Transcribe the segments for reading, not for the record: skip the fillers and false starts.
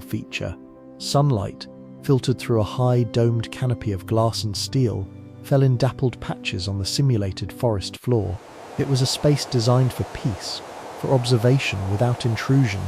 feature. Sunlight, filtered through a high domed canopy of glass and steel, fell in dappled patches on the simulated forest floor. It was a space designed for peace, for observation without intrusion,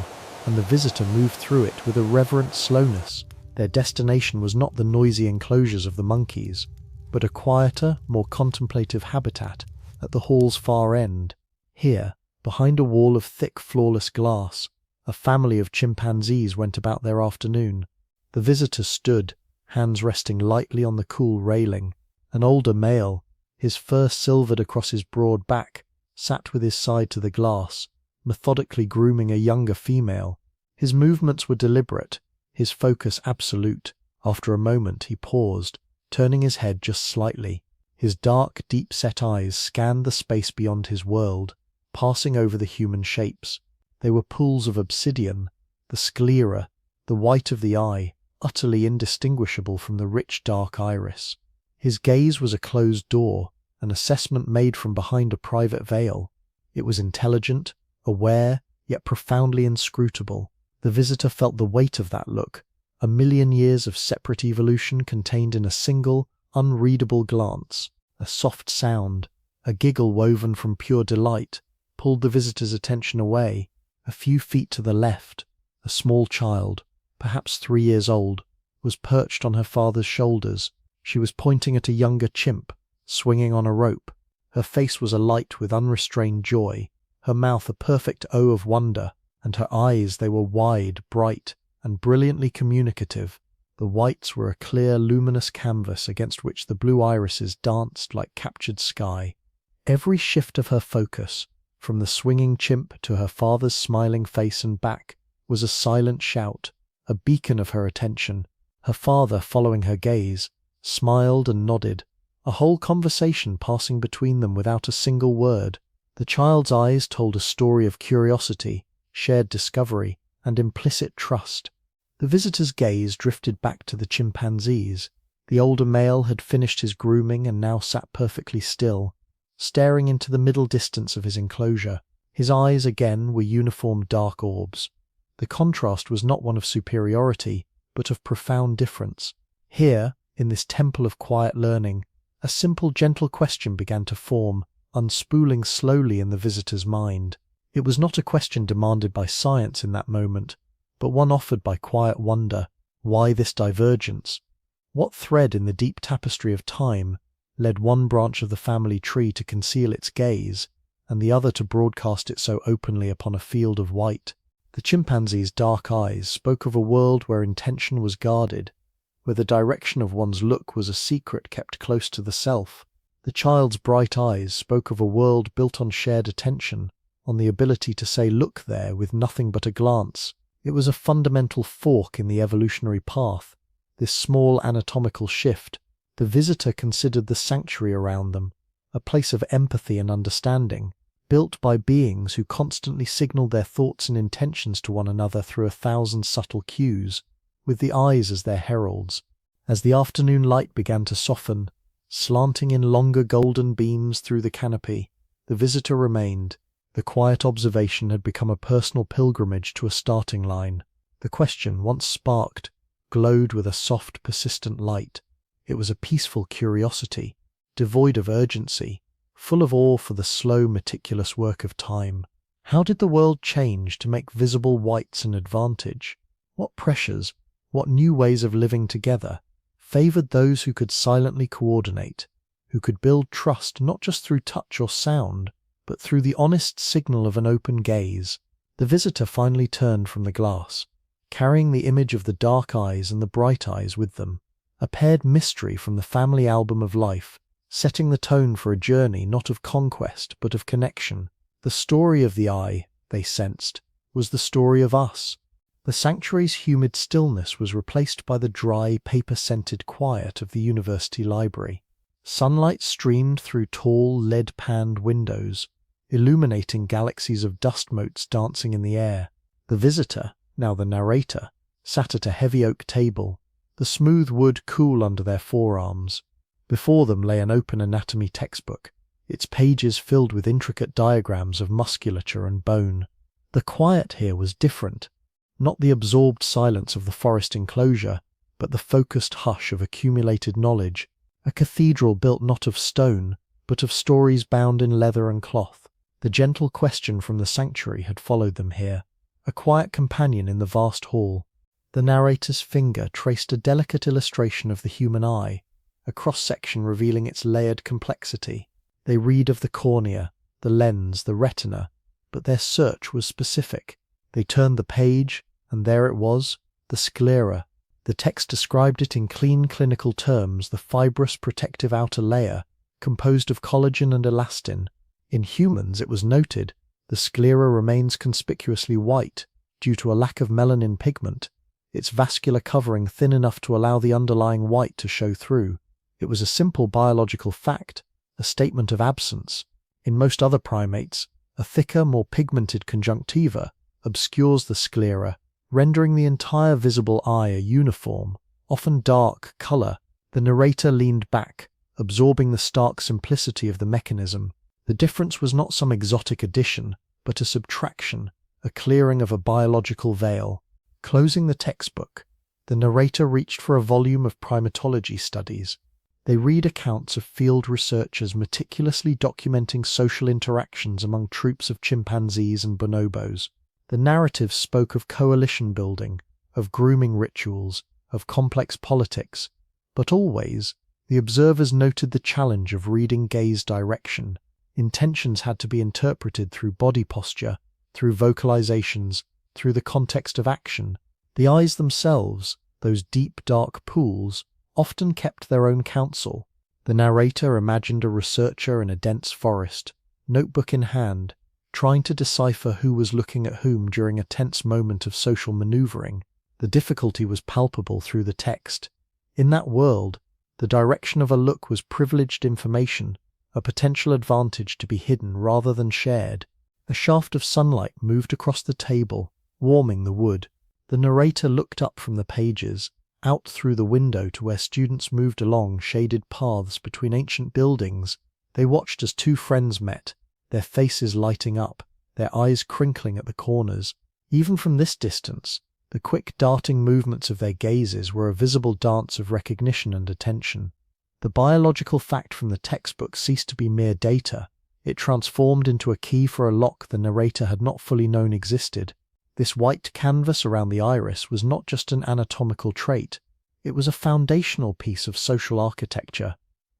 and the visitor moved through it with a reverent slowness. Their destination was not the noisy enclosures of the monkeys, but a quieter, more contemplative habitat at the hall's far end. Here, behind a wall of thick, flawless glass, a family of chimpanzees went about their afternoon. The visitor stood, hands resting lightly on the cool railing. An older male, his fur silvered across his broad back, sat with his side to the glass, methodically grooming a younger female. His movements were deliberate, his focus absolute. After a moment he paused, turning his head just slightly. His dark, deep-set eyes scanned the space beyond his world, passing over the human shapes. They were pools of obsidian, the sclera, the white of the eye, utterly indistinguishable from the rich dark iris. His gaze was a closed door, an assessment made from behind a private veil. It was intelligent, aware, yet profoundly inscrutable. The visitor felt the weight of that look, a million years of separate evolution contained in a single, unreadable glance. A soft sound, a giggle woven from pure delight, pulled the visitor's attention away. A few feet to the left, a small child, perhaps 3 years old, was perched on her father's shoulders. She was pointing at a younger chimp, swinging on a rope. Her face was alight with unrestrained joy, her mouth a perfect O of wonder, and her eyes, they were wide, bright, and brilliantly communicative. The whites were a clear, luminous canvas against which the blue irises danced like captured sky. Every shift of her focus, from the swinging chimp to her father's smiling face and back, was a silent shout, a beacon of her attention. Her father, following her gaze, smiled and nodded, a whole conversation passing between them without a single word. The child's eyes told a story of curiosity, shared discovery, and implicit trust. The visitor's gaze drifted back to the chimpanzees. The older male had finished his grooming and now sat perfectly still, staring into the middle distance of his enclosure. His eyes again were uniform dark orbs. The contrast was not one of superiority, but of profound difference. Here, in this temple of quiet learning, a simple, gentle question began to form, unspooling slowly in the visitor's mind. It was not a question demanded by science in that moment, but one offered by quiet wonder. Why this divergence? What thread in the deep tapestry of time led one branch of the family tree to conceal its gaze, and the other to broadcast it so openly upon a field of white? The chimpanzee's dark eyes spoke of a world where intention was guarded, where the direction of one's look was a secret kept close to the self. The child's bright eyes spoke of a world built on shared attention, on the ability to say "look there" with nothing but a glance. It was a fundamental fork in the evolutionary path, this small anatomical shift. The visitor considered the sanctuary around them, a place of empathy and understanding, built by beings who constantly signaled their thoughts and intentions to one another through 1,000 subtle cues, with the eyes as their heralds. As the afternoon light began to soften, slanting in longer golden beams through the canopy, the visitor remained. The quiet observation had become a personal pilgrimage to a starting line. The question, once sparked, glowed with a soft, persistent light. It was a peaceful curiosity, devoid of urgency, full of awe for the slow, meticulous work of time. How did the world change to make visible whites an advantage? What pressures, what new ways of living together, favored those who could silently coordinate, who could build trust not just through touch or sound, but through the honest signal of an open gaze? The visitor finally turned from the glass, carrying the image of the dark eyes and the bright eyes with them, a paired mystery from the family album of life, setting the tone for a journey not of conquest but of connection. The story of the eye, they sensed, was the story of us. The sanctuary's humid stillness was replaced by the dry, paper-scented quiet of the university library. Sunlight streamed through tall, lead-panned windows, illuminating galaxies of dust motes dancing in the air. The visitor, now the narrator, sat at a heavy oak table, the smooth wood cool under their forearms. Before them lay an open anatomy textbook, its pages filled with intricate diagrams of musculature and bone. The quiet here was different, Not the absorbed silence of the forest enclosure, but the focused hush of accumulated knowledge, a cathedral built not of stone, but of stories bound in leather and cloth. The gentle question from the sanctuary had followed them here, a quiet companion in the vast hall. The narrator's finger traced a delicate illustration of the human eye, a cross-section revealing its layered complexity. They read of the cornea, the lens, the retina, but their search was specific. They turned the page, and there it was, the sclera. The text described it in clean clinical terms, the fibrous protective outer layer, composed of collagen and elastin. In humans, it was noted, the sclera remains conspicuously white due to a lack of melanin pigment, its vascular covering thin enough to allow the underlying white to show through. It was a simple biological fact, a statement of absence. In most other primates, a thicker, more pigmented conjunctiva obscures the sclera, rendering the entire visible eye a uniform, often dark, color. The narrator leaned back, absorbing the stark simplicity of the mechanism. The difference was not some exotic addition, but a subtraction, a clearing of a biological veil. Closing the textbook, the narrator reached for a volume of primatology studies. They read accounts of field researchers meticulously documenting social interactions among troops of chimpanzees and bonobos. The narrative spoke of coalition building, of grooming rituals, of complex politics, but always, the observers noted the challenge of reading gaze direction. Intentions had to be interpreted through body posture, through vocalizations, through the context of action. The eyes themselves, those deep dark pools, often kept their own counsel. The narrator imagined a researcher in a dense forest, notebook in hand, trying to decipher who was looking at whom during a tense moment of social maneuvering. The difficulty was palpable through the text. In that world, the direction of a look was privileged information, a potential advantage to be hidden rather than shared. A shaft of sunlight moved across the table, warming the wood. The narrator looked up from the pages, out through the window to where students moved along shaded paths between ancient buildings. They watched as two friends met, their faces lighting up, their eyes crinkling at the corners. Even from this distance, the quick darting movements of their gazes were a visible dance of recognition and attention. The biological fact from the textbook ceased to be mere data. It transformed into a key for a lock the narrator had not fully known existed. This white canvas around the iris was not just an anatomical trait, it was a foundational piece of social architecture,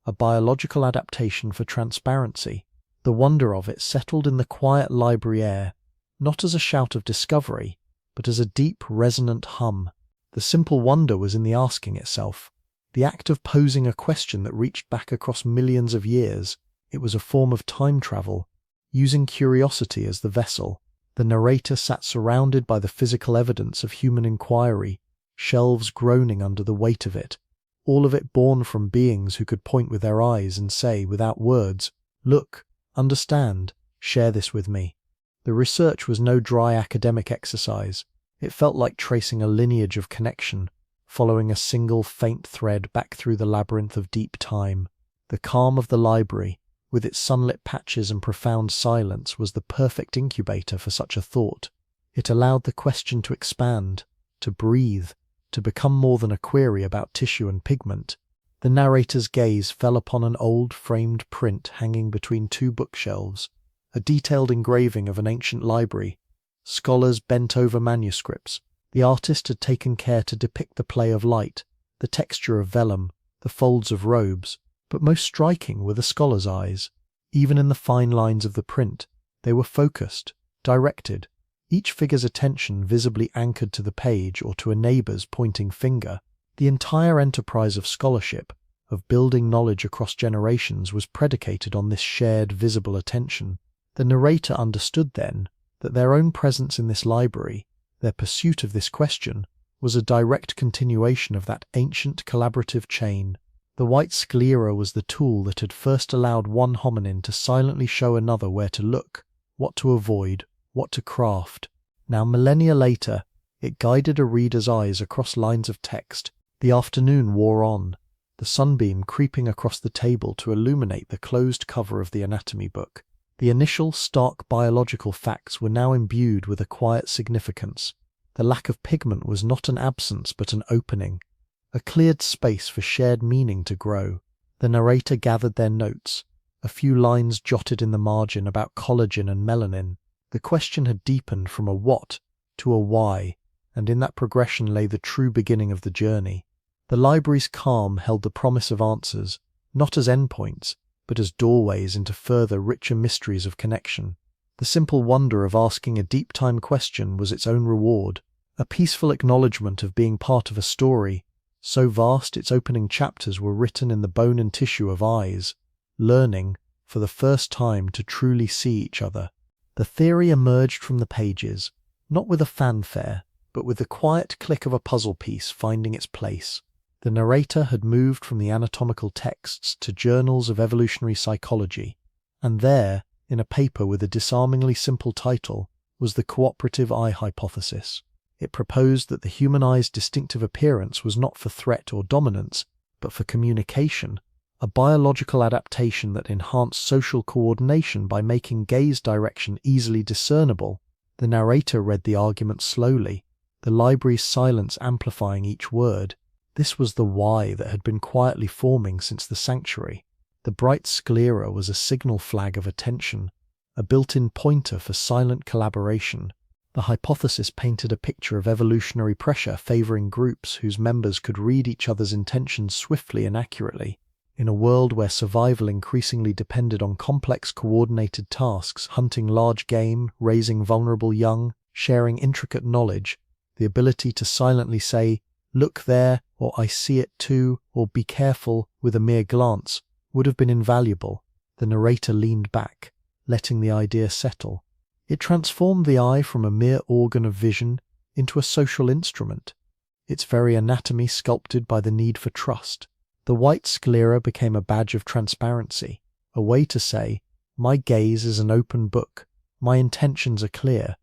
a biological adaptation for transparency. The wonder of it settled in the quiet library air, not as a shout of discovery, but as a deep, resonant hum. The simple wonder was in the asking itself, the act of posing a question that reached back across millions of years. It was a form of time travel, using curiosity as the vessel. The narrator sat surrounded by the physical evidence of human inquiry, shelves groaning under the weight of it, all of it born from beings who could point with their eyes and say, without words, "Look, understand, share this with me." The research was no dry academic exercise. It felt like tracing a lineage of connection, following a single faint thread back through the labyrinth of deep time. The calm of the library, with its sunlit patches and profound silence, was the perfect incubator for such a thought. It allowed the question to expand, to breathe, to become more than a query about tissue and pigment. The narrator's gaze fell upon an old framed print hanging between two bookshelves, a detailed engraving of an ancient library. Scholars bent over manuscripts. The artist had taken care to depict the play of light, the texture of vellum, the folds of robes. But most striking were the scholar's eyes. Even in the fine lines of the print, they were focused, directed, each figure's attention visibly anchored to the page or to a neighbor's pointing finger. The entire enterprise of scholarship, of building knowledge across generations, was predicated on this shared, visible attention. The narrator understood then that their own presence in this library, their pursuit of this question, was a direct continuation of that ancient collaborative chain. The white sclera was the tool that had first allowed one hominin to silently show another where to look, what to avoid, what to craft. Now, millennia later, it guided a reader's eyes across lines of text. The afternoon wore on, the sunbeam creeping across the table to illuminate the closed cover of the anatomy book. The initial stark biological facts were now imbued with a quiet significance. The lack of pigment was not an absence but an opening, a cleared space for shared meaning to grow. The narrator gathered their notes, a few lines jotted in the margin about collagen and melanin. The question had deepened from a what to a why, and in that progression lay the true beginning of the journey. The library's calm held the promise of answers, not as endpoints, but as doorways into further, richer mysteries of connection. The simple wonder of asking a deep-time question was its own reward, a peaceful acknowledgement of being part of a story, so vast its opening chapters were written in the bone and tissue of eyes, learning, for the first time, to truly see each other. The theory emerged from the pages, not with a fanfare, but with the quiet click of a puzzle piece finding its place. The narrator had moved from the anatomical texts to journals of evolutionary psychology, and there, in a paper with a disarmingly simple title, was the cooperative eye hypothesis. It proposed that the human eye's distinctive appearance was not for threat or dominance, but for communication, a biological adaptation that enhanced social coordination by making gaze direction easily discernible. The narrator read the argument slowly, the library's silence amplifying each word. This was the why that had been quietly forming since the sanctuary. The bright sclera was a signal flag of attention, a built-in pointer for silent collaboration. The hypothesis painted a picture of evolutionary pressure favoring groups whose members could read each other's intentions swiftly and accurately. In a world where survival increasingly depended on complex coordinated tasks, hunting large game, raising vulnerable young, sharing intricate knowledge, the ability to silently say, "Look there," or "I see it too," or "Be careful," with a mere glance, would have been invaluable. The narrator leaned back, letting the idea settle. It transformed the eye from a mere organ of vision into a social instrument, its very anatomy sculpted by the need for trust. The white sclera became a badge of transparency, a way to say, "My gaze is an open book, my intentions are clear."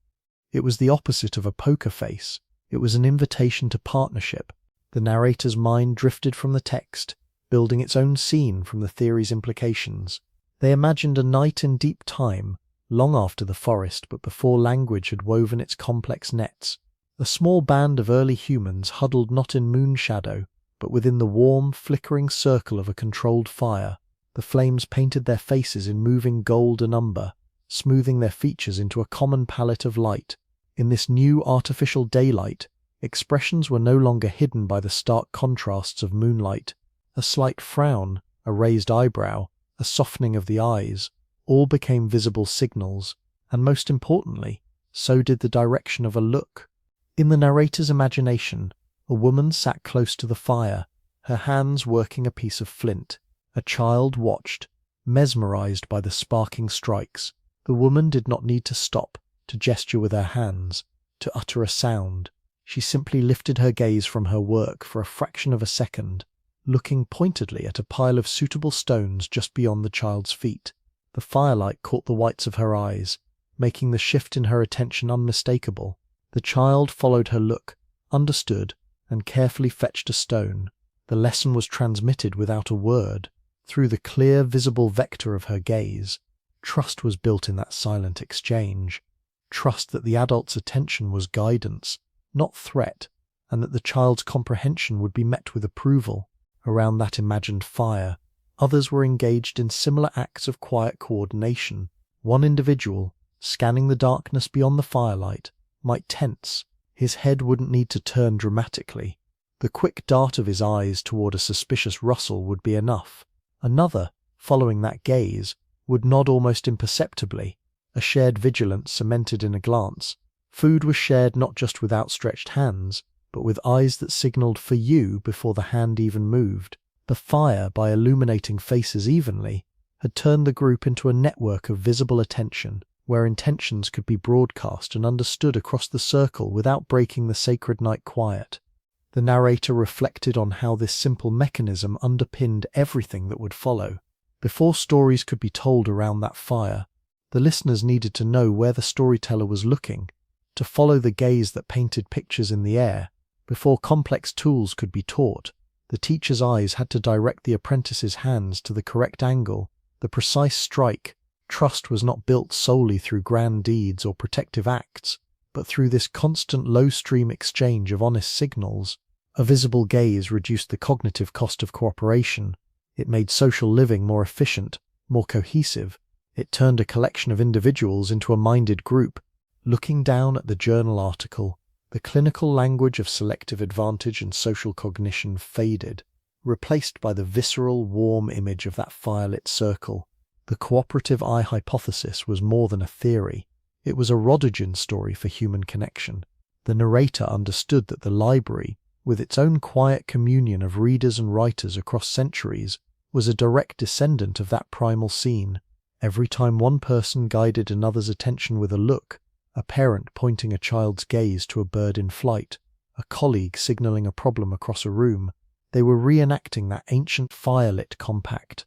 It was the opposite of a poker face. It was an invitation to partnership. The narrator's mind drifted from the text, building its own scene from the theory's implications. They imagined a night in deep time, long after the forest but before language had woven its complex nets. A small band of early humans huddled not in moon shadow, but within the warm, flickering circle of a controlled fire. The flames painted their faces in moving gold and umber, smoothing their features into a common palette of light. In this new artificial daylight, expressions were no longer hidden by the stark contrasts of moonlight. A slight frown, a raised eyebrow, a softening of the eyes, all became visible signals, and most importantly, so did the direction of a look. In the narrator's imagination, a woman sat close to the fire, her hands working a piece of flint. A child watched, mesmerized by the sparking strikes. The woman did not need to stop, to gesture with her hands, to utter a sound. She simply lifted her gaze from her work for a fraction of a second, looking pointedly at a pile of suitable stones just beyond the child's feet. The firelight caught the whites of her eyes, making the shift in her attention unmistakable. The child followed her look, understood, and carefully fetched a stone. The lesson was transmitted without a word, through the clear, visible vector of her gaze. Trust was built in that silent exchange. Trust that the adult's attention was guidance, not threat, and that the child's comprehension would be met with approval. Around that imagined fire, others were engaged in similar acts of quiet coordination. One individual, scanning the darkness beyond the firelight, might tense. His head wouldn't need to turn dramatically. The quick dart of his eyes toward a suspicious rustle would be enough. Another, following that gaze, would nod almost imperceptibly, a shared vigilance cemented in a glance. Food was shared not just with outstretched hands, but with eyes that signaled "for you" before the hand even moved. The fire, by illuminating faces evenly, had turned the group into a network of visible attention, where intentions could be broadcast and understood across the circle without breaking the sacred night quiet. The narrator reflected on how this simple mechanism underpinned everything that would follow. Before stories could be told around that fire, the listeners needed to know where the storyteller was looking, to follow the gaze that painted pictures in the air. Before complex tools could be taught, the teacher's eyes had to direct the apprentice's hands to the correct angle, the precise strike. Trust was not built solely through grand deeds or protective acts, but through this constant low-stream exchange of honest signals, a visible gaze reduced the cognitive cost of cooperation. It made social living more efficient, more cohesive. It turned a collection of individuals into a minded group. Looking down at the journal article, the clinical language of selective advantage and social cognition faded, replaced by the visceral, warm image of that firelit circle. The cooperative eye hypothesis was more than a theory. It was a Rodigan story for human connection. The narrator understood that the library, with its own quiet communion of readers and writers across centuries, was a direct descendant of that primal scene. Every time one person guided another's attention with a look, a parent pointing a child's gaze to a bird in flight, a colleague signaling a problem across a room, they were reenacting that ancient firelit compact.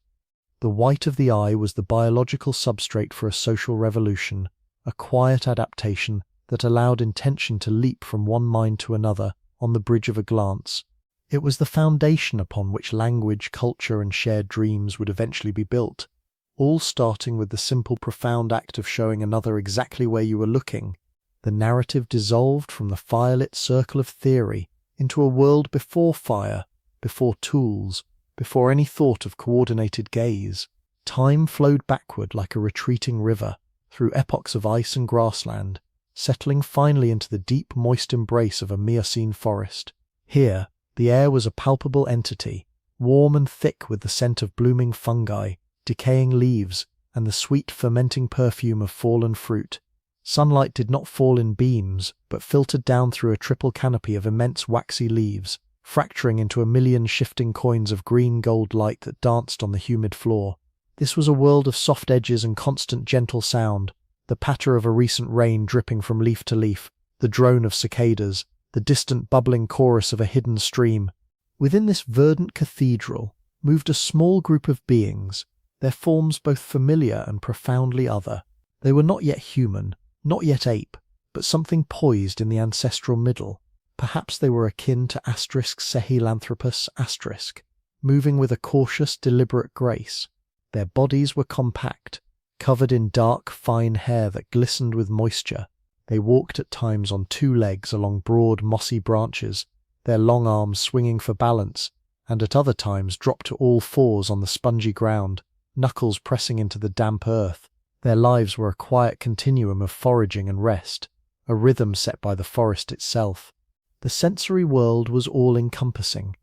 The white of the eye was the biological substrate for a social revolution, a quiet adaptation that allowed intention to leap from one mind to another on the bridge of a glance. It was the foundation upon which language, culture, and shared dreams would eventually be built, all starting with the simple, profound act of showing another exactly where you were looking. The narrative dissolved from the firelit circle of theory into a world before fire, before tools, before any thought of coordinated gaze. Time flowed backward like a retreating river, through epochs of ice and grassland, settling finally into the deep, moist embrace of a Miocene forest. Here, the air was a palpable entity, warm and thick with the scent of blooming fungi, decaying leaves, and the sweet fermenting perfume of fallen fruit. Sunlight did not fall in beams, but filtered down through a triple canopy of immense waxy leaves, fracturing into a million shifting coins of green-gold light that danced on the humid floor. This was a world of soft edges and constant gentle sound, the patter of a recent rain dripping from leaf to leaf, the drone of cicadas, the distant bubbling chorus of a hidden stream. Within this verdant cathedral moved a small group of beings, their forms both familiar and profoundly other. They were not yet human, not yet ape, but something poised in the ancestral middle. Perhaps they were akin to Sahelanthropus*, moving with a cautious, deliberate grace. Their bodies were compact, covered in dark, fine hair that glistened with moisture. They walked at times on two legs along broad, mossy branches, their long arms swinging for balance, and at other times dropped to all fours on the spongy ground, knuckles pressing into the damp earth. Their lives were a quiet continuum of foraging and rest, a rhythm set by the forest itself. The sensory world was all-encompassing.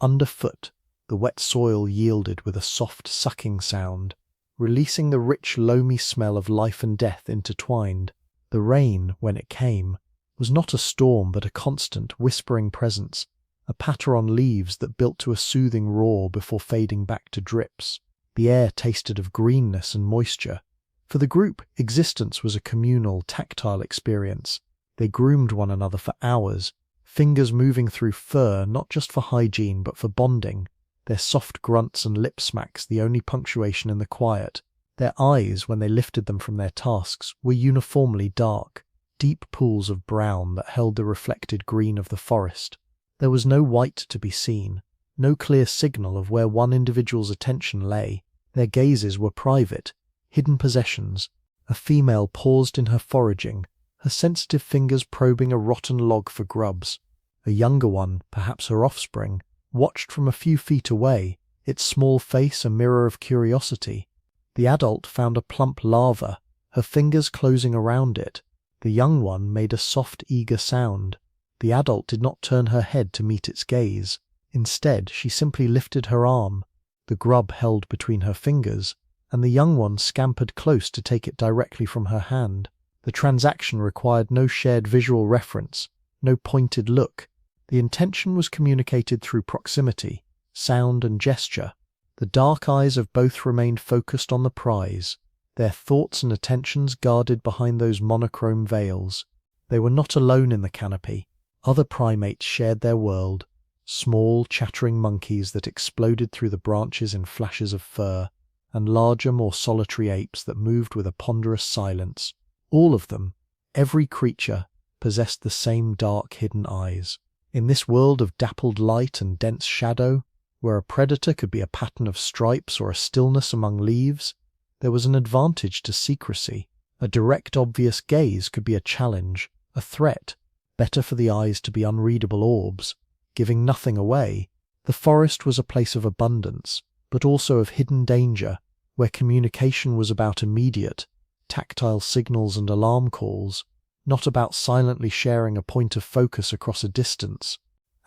Underfoot, the wet soil yielded with a soft sucking sound, releasing the rich, loamy smell of life and death intertwined. The rain, when it came, was not a storm but a constant, whispering presence, a patter on leaves that built to a soothing roar before fading back to drips. The air tasted of greenness and moisture. For the group, existence was a communal, tactile experience. They groomed one another for hours, fingers moving through fur not just for hygiene but for bonding, their soft grunts and lip smacks the only punctuation in the quiet. Their eyes, when they lifted them from their tasks, were uniformly dark, deep pools of brown that held the reflected green of the forest. There was no white to be seen, no clear signal of where one individual's attention lay. Their gazes were private, hidden possessions. A female paused in her foraging, her sensitive fingers probing a rotten log for grubs. A younger one, perhaps her offspring, watched from a few feet away, its small face a mirror of curiosity. The adult found a plump larva, her fingers closing around it. The young one made a soft, eager sound. The adult did not turn her head to meet its gaze. Instead, she simply lifted her arm, the grub held between her fingers, and the young one scampered close to take it directly from her hand. The transaction required no shared visual reference, no pointed look. The intention was communicated through proximity, sound and gesture. The dark eyes of both remained focused on the prize, their thoughts and attentions guarded behind those monochrome veils. They were not alone in the canopy. Other primates shared their world, small, chattering monkeys that exploded through the branches in flashes of fur, and larger, more solitary apes that moved with a ponderous silence. All of them, every creature, possessed the same dark, hidden eyes. In this world of dappled light and dense shadow, where a predator could be a pattern of stripes or a stillness among leaves, there was an advantage to secrecy. A direct, obvious gaze could be a challenge, a threat, better for the eyes to be unreadable orbs, giving nothing away. The forest was a place of abundance, but also of hidden danger, where communication was about immediate, tactile signals and alarm calls, not about silently sharing a point of focus across a distance.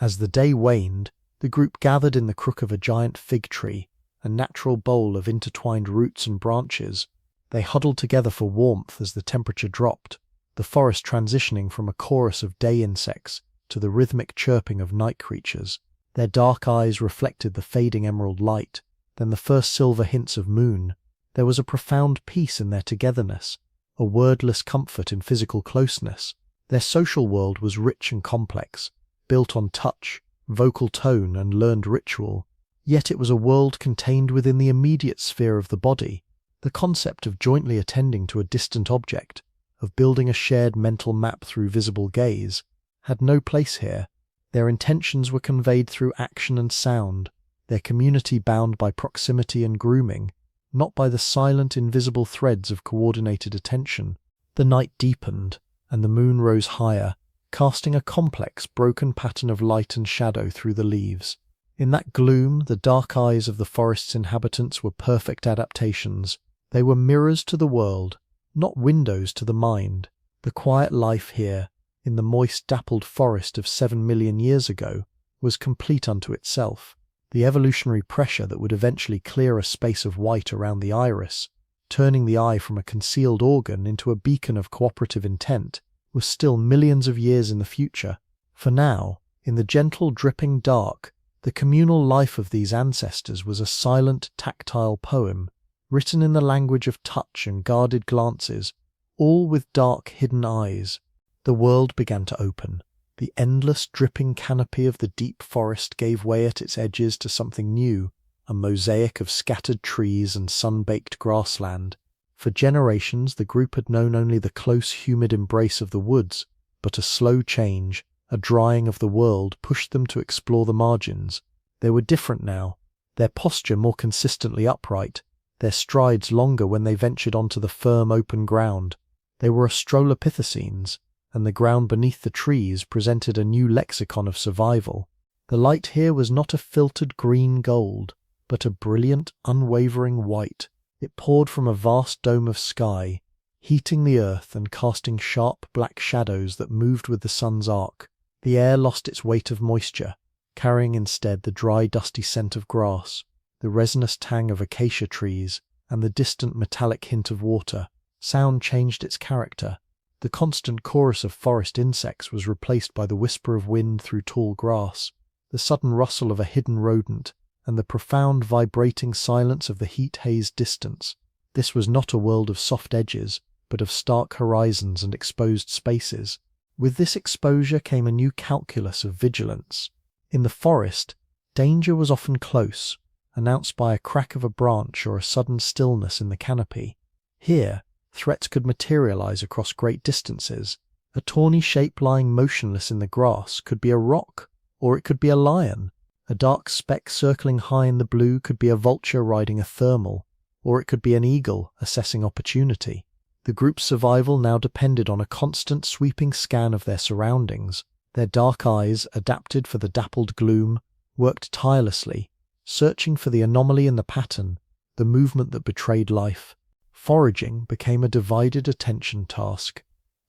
As the day waned, the group gathered in the crook of a giant fig tree, a natural bowl of intertwined roots and branches. They huddled together for warmth as the temperature dropped, the forest transitioning from a chorus of day insects to the rhythmic chirping of night creatures. Their dark eyes reflected the fading emerald light, then the first silver hints of moon. There was a profound peace in their togetherness, a wordless comfort in physical closeness. Their social world was rich and complex, built on touch, vocal tone, and learned ritual. Yet it was a world contained within the immediate sphere of the body. The concept of jointly attending to a distant object, of building a shared mental map through visible gaze, had no place here. Their intentions were conveyed through action and sound, their community bound by proximity and grooming, not by the silent, invisible threads of coordinated attention. The night deepened, and the moon rose higher, casting a complex, broken pattern of light and shadow through the leaves. In that gloom, the dark eyes of the forest's inhabitants were perfect adaptations. They were mirrors to the world, not windows to the mind. The quiet life here, in the moist, dappled forest of 7 million years ago, was complete unto itself. The evolutionary pressure that would eventually clear a space of white around the iris, turning the eye from a concealed organ into a beacon of cooperative intent, was still millions of years in the future. For now, in the gentle, dripping dark, the communal life of these ancestors was a silent, tactile poem, written in the language of touch and guarded glances, all with dark, hidden eyes. The world began to open. The endless, dripping canopy of the deep forest gave way at its edges to something new, a mosaic of scattered trees and sun-baked grassland. For generations, the group had known only the close, humid embrace of the woods, but a slow change, a drying of the world, pushed them to explore the margins. They were different now, their posture more consistently upright, their strides longer when they ventured onto the firm, open ground. They were Australopithecines, and the ground beneath the trees presented a new lexicon of survival. The light here was not a filtered green gold, but a brilliant, unwavering white. It poured from a vast dome of sky, heating the earth and casting sharp black shadows that moved with the sun's arc. The air lost its weight of moisture, carrying instead the dry, dusty scent of grass, the resinous tang of acacia trees, and the distant metallic hint of water. Sound changed its character. The constant chorus of forest insects was replaced by the whisper of wind through tall grass, the sudden rustle of a hidden rodent, and the profound vibrating silence of the heat-hazed distance. This was not a world of soft edges, but of stark horizons and exposed spaces. With this exposure came a new calculus of vigilance. In the forest, danger was often close, announced by a crack of a branch or a sudden stillness in the canopy. Here, threats could materialize across great distances. A tawny shape lying motionless in the grass could be a rock, or it could be a lion. A dark speck circling high in the blue could be a vulture riding a thermal, or it could be an eagle assessing opportunity. The group's survival now depended on a constant sweeping scan of their surroundings. Their dark eyes, adapted for the dappled gloom, worked tirelessly, searching for the anomaly in the pattern, the movement that betrayed life. Foraging became a divided attention task.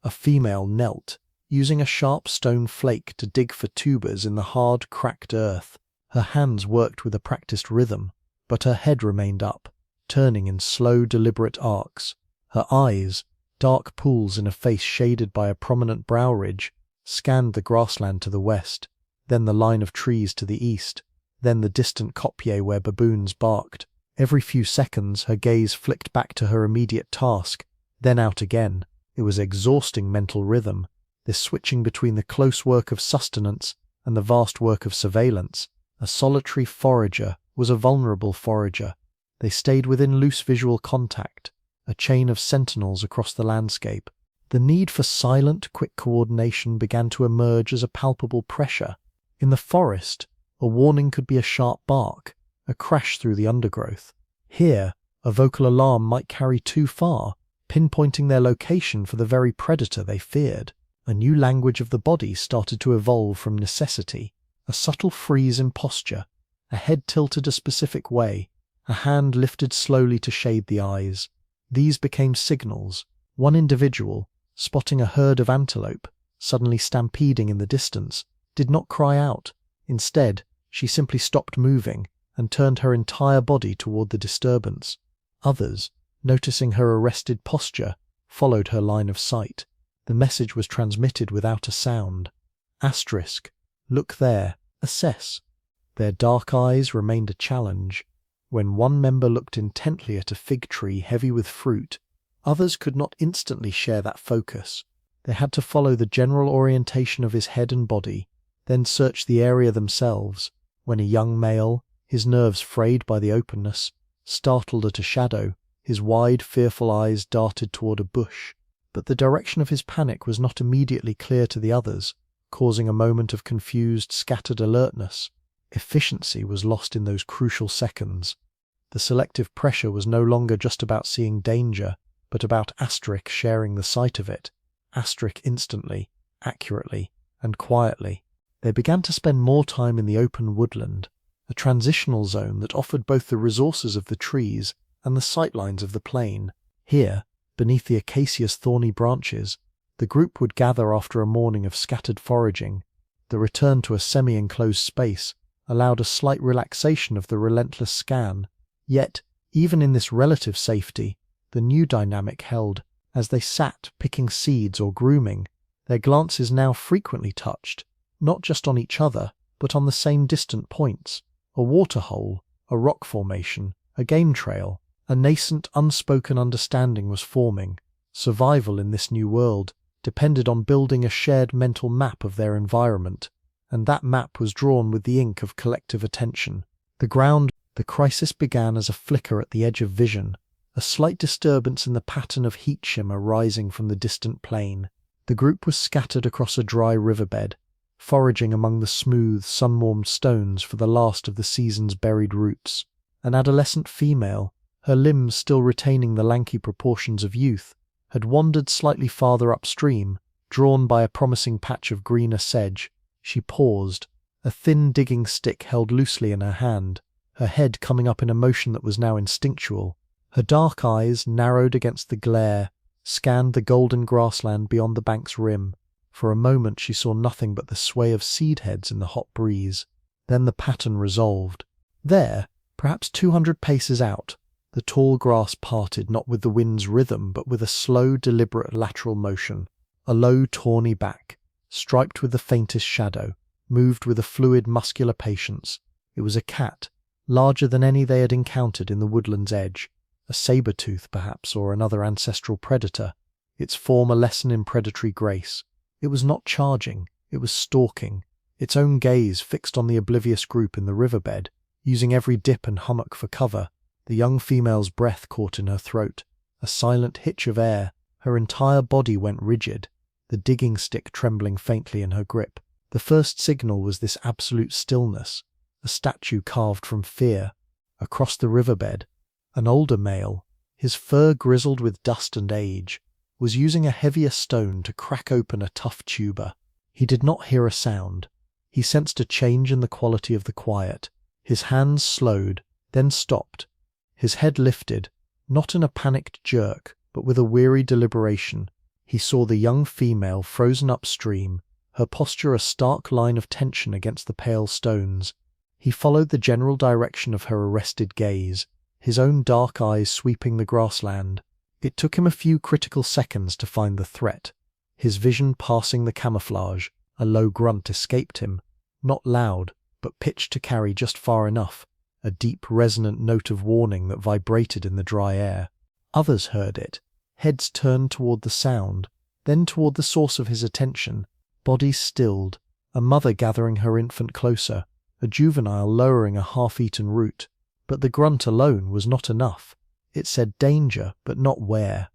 A female knelt, using a sharp stone flake to dig for tubers in the hard, cracked earth. Her hands worked with a practiced rhythm, but her head remained up, turning in slow, deliberate arcs. Her eyes, dark pools in a face shaded by a prominent brow ridge, scanned the grassland to the west, then the line of trees to the east, then the distant kopje where baboons barked. Every few seconds her gaze flicked back to her immediate task, then out again. It was exhausting mental rhythm, this switching between the close work of sustenance and the vast work of surveillance. A solitary forager was a vulnerable forager. They stayed within loose visual contact, a chain of sentinels across the landscape. The need for silent, quick coordination began to emerge as a palpable pressure. In the forest, a warning could be a sharp bark, a crash through the undergrowth. Here, a vocal alarm might carry too far, pinpointing their location for the very predator they feared. A new language of the body started to evolve from necessity. A subtle freeze in posture, a head tilted a specific way, a hand lifted slowly to shade the eyes. These became signals. One individual, spotting a herd of antelope, suddenly stampeding in the distance, did not cry out. Instead, she simply stopped moving and turned her entire body toward the disturbance. Others, noticing her arrested posture, followed her line of sight. The message was transmitted without a sound. Asterisk. Look there. Assess. Their dark eyes remained a challenge. When one member looked intently at a fig tree heavy with fruit, others could not instantly share that focus. They had to follow the general orientation of his head and body, then search the area themselves. When a young male, his nerves frayed by the openness, startled at a shadow, his wide, fearful eyes darted toward a bush. But the direction of his panic was not immediately clear to the others, causing a moment of confused, scattered alertness. Efficiency was lost in those crucial seconds. The selective pressure was no longer just about seeing danger, but about Asterisk sharing the sight of it. Asterisk instantly, accurately, and quietly. They began to spend more time in the open woodland, a transitional zone that offered both the resources of the trees and the sightlines of the plain. Here, beneath the acacia's thorny branches, the group would gather after a morning of scattered foraging. The return to a semi-enclosed space allowed a slight relaxation of the relentless scan. Yet, even in this relative safety, the new dynamic held. As they sat picking seeds or grooming, their glances now frequently touched, not just on each other, but on the same distant points. A waterhole, a rock formation, a game trail. A nascent, unspoken understanding was forming. Survival in this new world depended on building a shared mental map of their environment, and that map was drawn with the ink of collective attention. The crisis began as a flicker at the edge of vision, a slight disturbance in the pattern of heat shimmer rising from the distant plain. The group was scattered across a dry riverbed, foraging among the smooth, sun-warmed stones for the last of the season's buried roots. An adolescent female, her limbs still retaining the lanky proportions of youth, had wandered slightly farther upstream, drawn by a promising patch of greener sedge. She paused, a thin digging stick held loosely in her hand, her head coming up in a motion that was now instinctual. Her dark eyes, narrowed against the glare, scanned the golden grassland beyond the bank's rim. For a moment she saw nothing but the sway of seed heads in the hot breeze. Then the pattern resolved. There, perhaps 200 paces out, the tall grass parted not with the wind's rhythm but with a slow, deliberate lateral motion. A low, tawny back, striped with the faintest shadow, moved with a fluid, muscular patience. It was a cat, larger than any they had encountered in the woodland's edge. A saber-tooth, perhaps, or another ancestral predator, its form a lesson in predatory grace. It was not charging, it was stalking, its own gaze fixed on the oblivious group in the riverbed, using every dip and hummock for cover. The young female's breath caught in her throat, a silent hitch of air. Her entire body went rigid, the digging stick trembling faintly in her grip. The first signal was this absolute stillness, a statue carved from fear. Across the riverbed, an older male, his fur grizzled with dust and age, was using a heavier stone to crack open a tough tuber. He did not hear a sound. He sensed a change in the quality of the quiet. His hands slowed, then stopped. His head lifted, not in a panicked jerk, but with a weary deliberation. He saw the young female frozen upstream, her posture a stark line of tension against the pale stones. He followed the general direction of her arrested gaze, his own dark eyes sweeping the grassland. It took him a few critical seconds to find the threat. His vision passing the camouflage, a low grunt escaped him, not loud, but pitched to carry just far enough, a deep, resonant note of warning that vibrated in the dry air. Others heard it, heads turned toward the sound, then toward the source of his attention, bodies stilled, a mother gathering her infant closer, a juvenile lowering a half-eaten root. But the grunt alone was not enough. It said danger, but not where.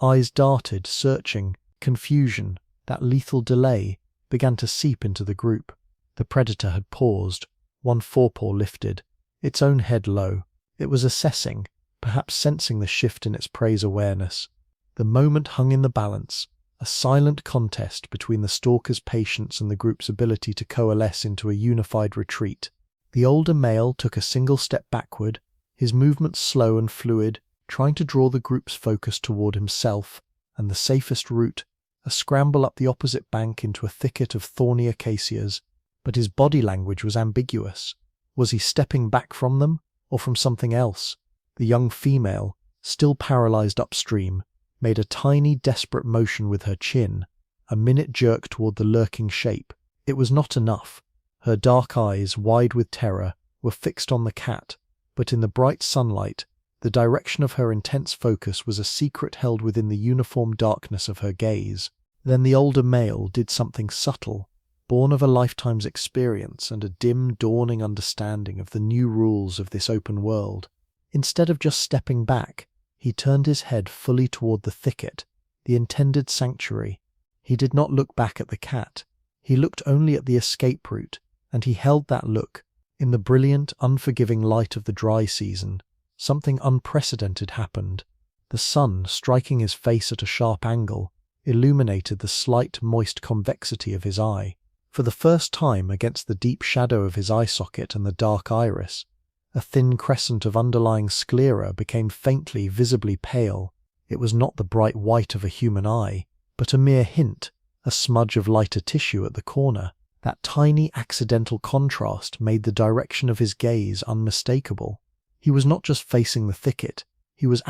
Eyes darted, searching, confusion, that lethal delay, began to seep into the group. The predator had paused, one forepaw lifted, its own head low. It was assessing, perhaps sensing the shift in its prey's awareness. The moment hung in the balance, a silent contest between the stalker's patience and the group's ability to coalesce into a unified retreat. The older male took a single step backward, his movements slow and fluid, trying to draw the group's focus toward himself and the safest route, a scramble up the opposite bank into a thicket of thorny acacias. But his body language was ambiguous. Was he stepping back from them, or from something else? The young female, still paralyzed upstream, made a tiny, desperate motion with her chin, a minute jerk toward the lurking shape. It was not enough. Her dark eyes, wide with terror, were fixed on the cat, but in the bright sunlight, the direction of her intense focus was a secret held within the uniform darkness of her gaze. Then the older male did something subtle, born of a lifetime's experience and a dim, dawning understanding of the new rules of this open world. Instead of just stepping back, he turned his head fully toward the thicket, the intended sanctuary. He did not look back at the cat. He looked only at the escape route, and he held that look. In the brilliant, unforgiving light of the dry season, something unprecedented happened. The sun, striking his face at a sharp angle, illuminated the slight, moist convexity of his eye. For the first time, against the deep shadow of his eye socket and the dark iris, a thin crescent of underlying sclera became faintly, visibly pale. It was not the bright white of a human eye, but a mere hint, a smudge of lighter tissue at the corner. That tiny accidental contrast made the direction of his gaze unmistakable. He was not just facing the thicket, he was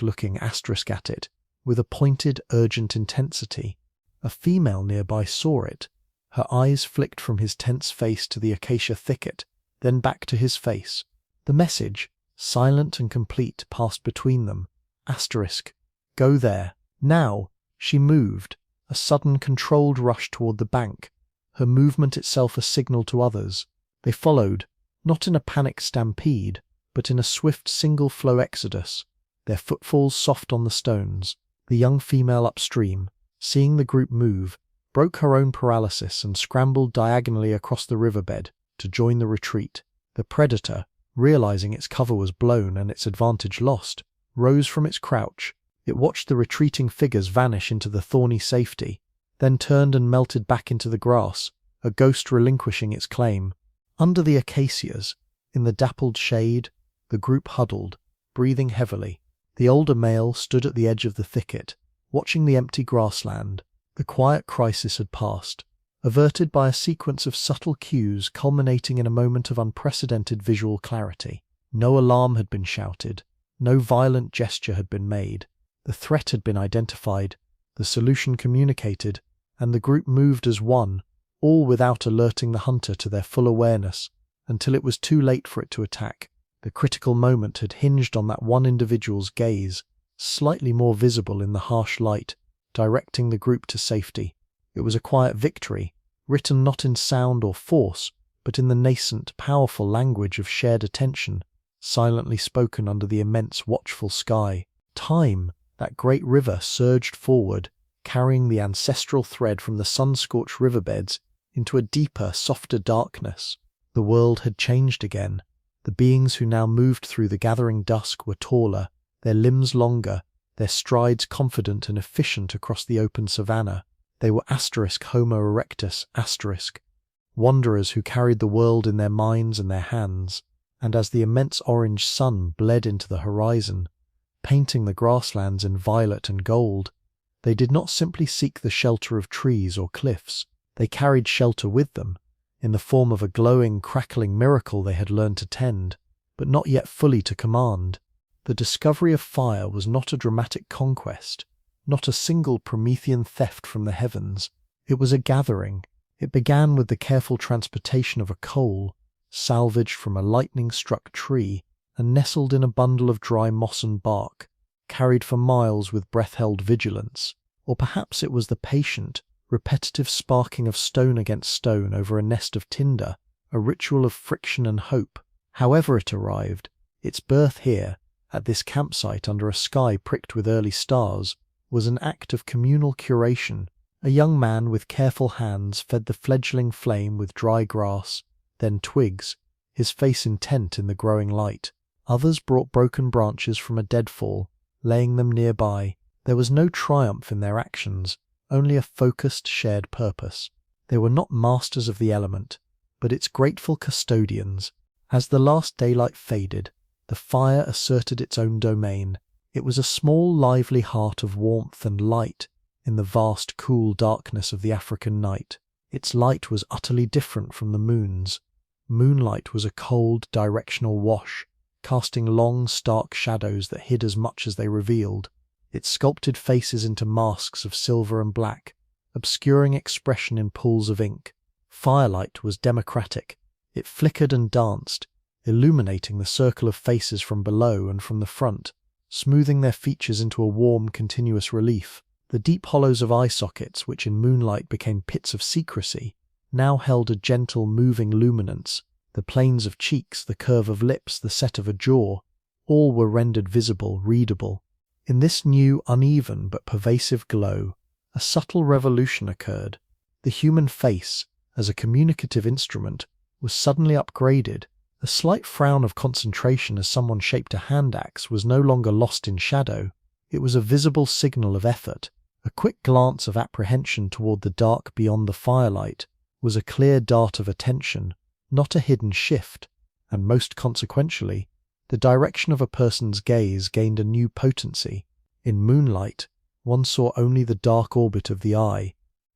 looking at it, with a pointed, urgent intensity. A female nearby saw it. Her eyes flicked from his tense face to the acacia thicket, then back to his face. The message, silent and complete, passed between them. Go there. Now. She moved, a sudden controlled rush toward the bank, her movement itself a signal to others. They followed, not in a panicked stampede, but in a swift single-flow exodus, their footfalls soft on the stones. The young female upstream, seeing the group move, broke her own paralysis and scrambled diagonally across the riverbed to join the retreat. The predator, realizing its cover was blown and its advantage lost, rose from its crouch. It watched the retreating figures vanish into the thorny safety, then turned and melted back into the grass, a ghost relinquishing its claim. Under the acacias, in the dappled shade, the group huddled, breathing heavily. The older male stood at the edge of the thicket, watching the empty grassland. The quiet crisis had passed, averted by a sequence of subtle cues culminating in a moment of unprecedented visual clarity. No alarm had been shouted, no violent gesture had been made. The threat had been identified, the solution communicated, and the group moved as one, all without alerting the hunter to their full awareness, until it was too late for it to attack. The critical moment had hinged on that one individual's gaze, slightly more visible in the harsh light, directing the group to safety. It was a quiet victory, written not in sound or force, but in the nascent, powerful language of shared attention, silently spoken under the immense, watchful sky. Time, that great river, surged forward, carrying the ancestral thread from the sun-scorched riverbeds into a deeper, softer darkness. The world had changed again. The beings who now moved through the gathering dusk were taller, their limbs longer, their strides confident and efficient across the open savanna. They were Homo erectus, wanderers who carried the world in their minds and their hands, and as the immense orange sun bled into the horizon, painting the grasslands in violet and gold, they did not simply seek the shelter of trees or cliffs. They carried shelter with them, in the form of a glowing, crackling miracle they had learned to tend, but not yet fully to command. The discovery of fire was not a dramatic conquest, not a single Promethean theft from the heavens. It was a gathering. It began with the careful transportation of a coal, salvaged from a lightning-struck tree, and nestled in a bundle of dry moss and bark, carried for miles with breath-held vigilance. Or perhaps it was the patient, repetitive sparking of stone against stone over a nest of tinder, a ritual of friction and hope. However it arrived, its birth here, at this campsite under a sky pricked with early stars, was an act of communal curation. A young man with careful hands fed the fledgling flame with dry grass, then twigs, his face intent in the growing light. Others brought broken branches from a deadfall, laying them nearby. There was no triumph in their actions, only a focused, shared purpose. They were not masters of the element, but its grateful custodians. As the last daylight faded, the fire asserted its own domain. It was a small, lively heart of warmth and light in the vast, cool darkness of the African night. Its light was utterly different from the moon's. Moonlight was a cold, directional wash, casting long, stark shadows that hid as much as they revealed. It sculpted faces into masks of silver and black, obscuring expression in pools of ink. Firelight was democratic. It flickered and danced, illuminating the circle of faces from below and from the front, smoothing their features into a warm, continuous relief. The deep hollows of eye sockets, which in moonlight became pits of secrecy, now held a gentle, moving luminance. The planes of cheeks, the curve of lips, the set of a jaw, all were rendered visible, readable. In this new, uneven but pervasive glow, a subtle revolution occurred. The human face, as a communicative instrument, was suddenly upgraded. A slight frown of concentration as someone shaped a hand axe was no longer lost in shadow. It was a visible signal of effort. A quick glance of apprehension toward the dark beyond the firelight was a clear dart of attention, not a hidden shift, and most consequentially, the direction of a person's gaze gained a new potency. In moonlight, one saw only the dark orbit of the eye,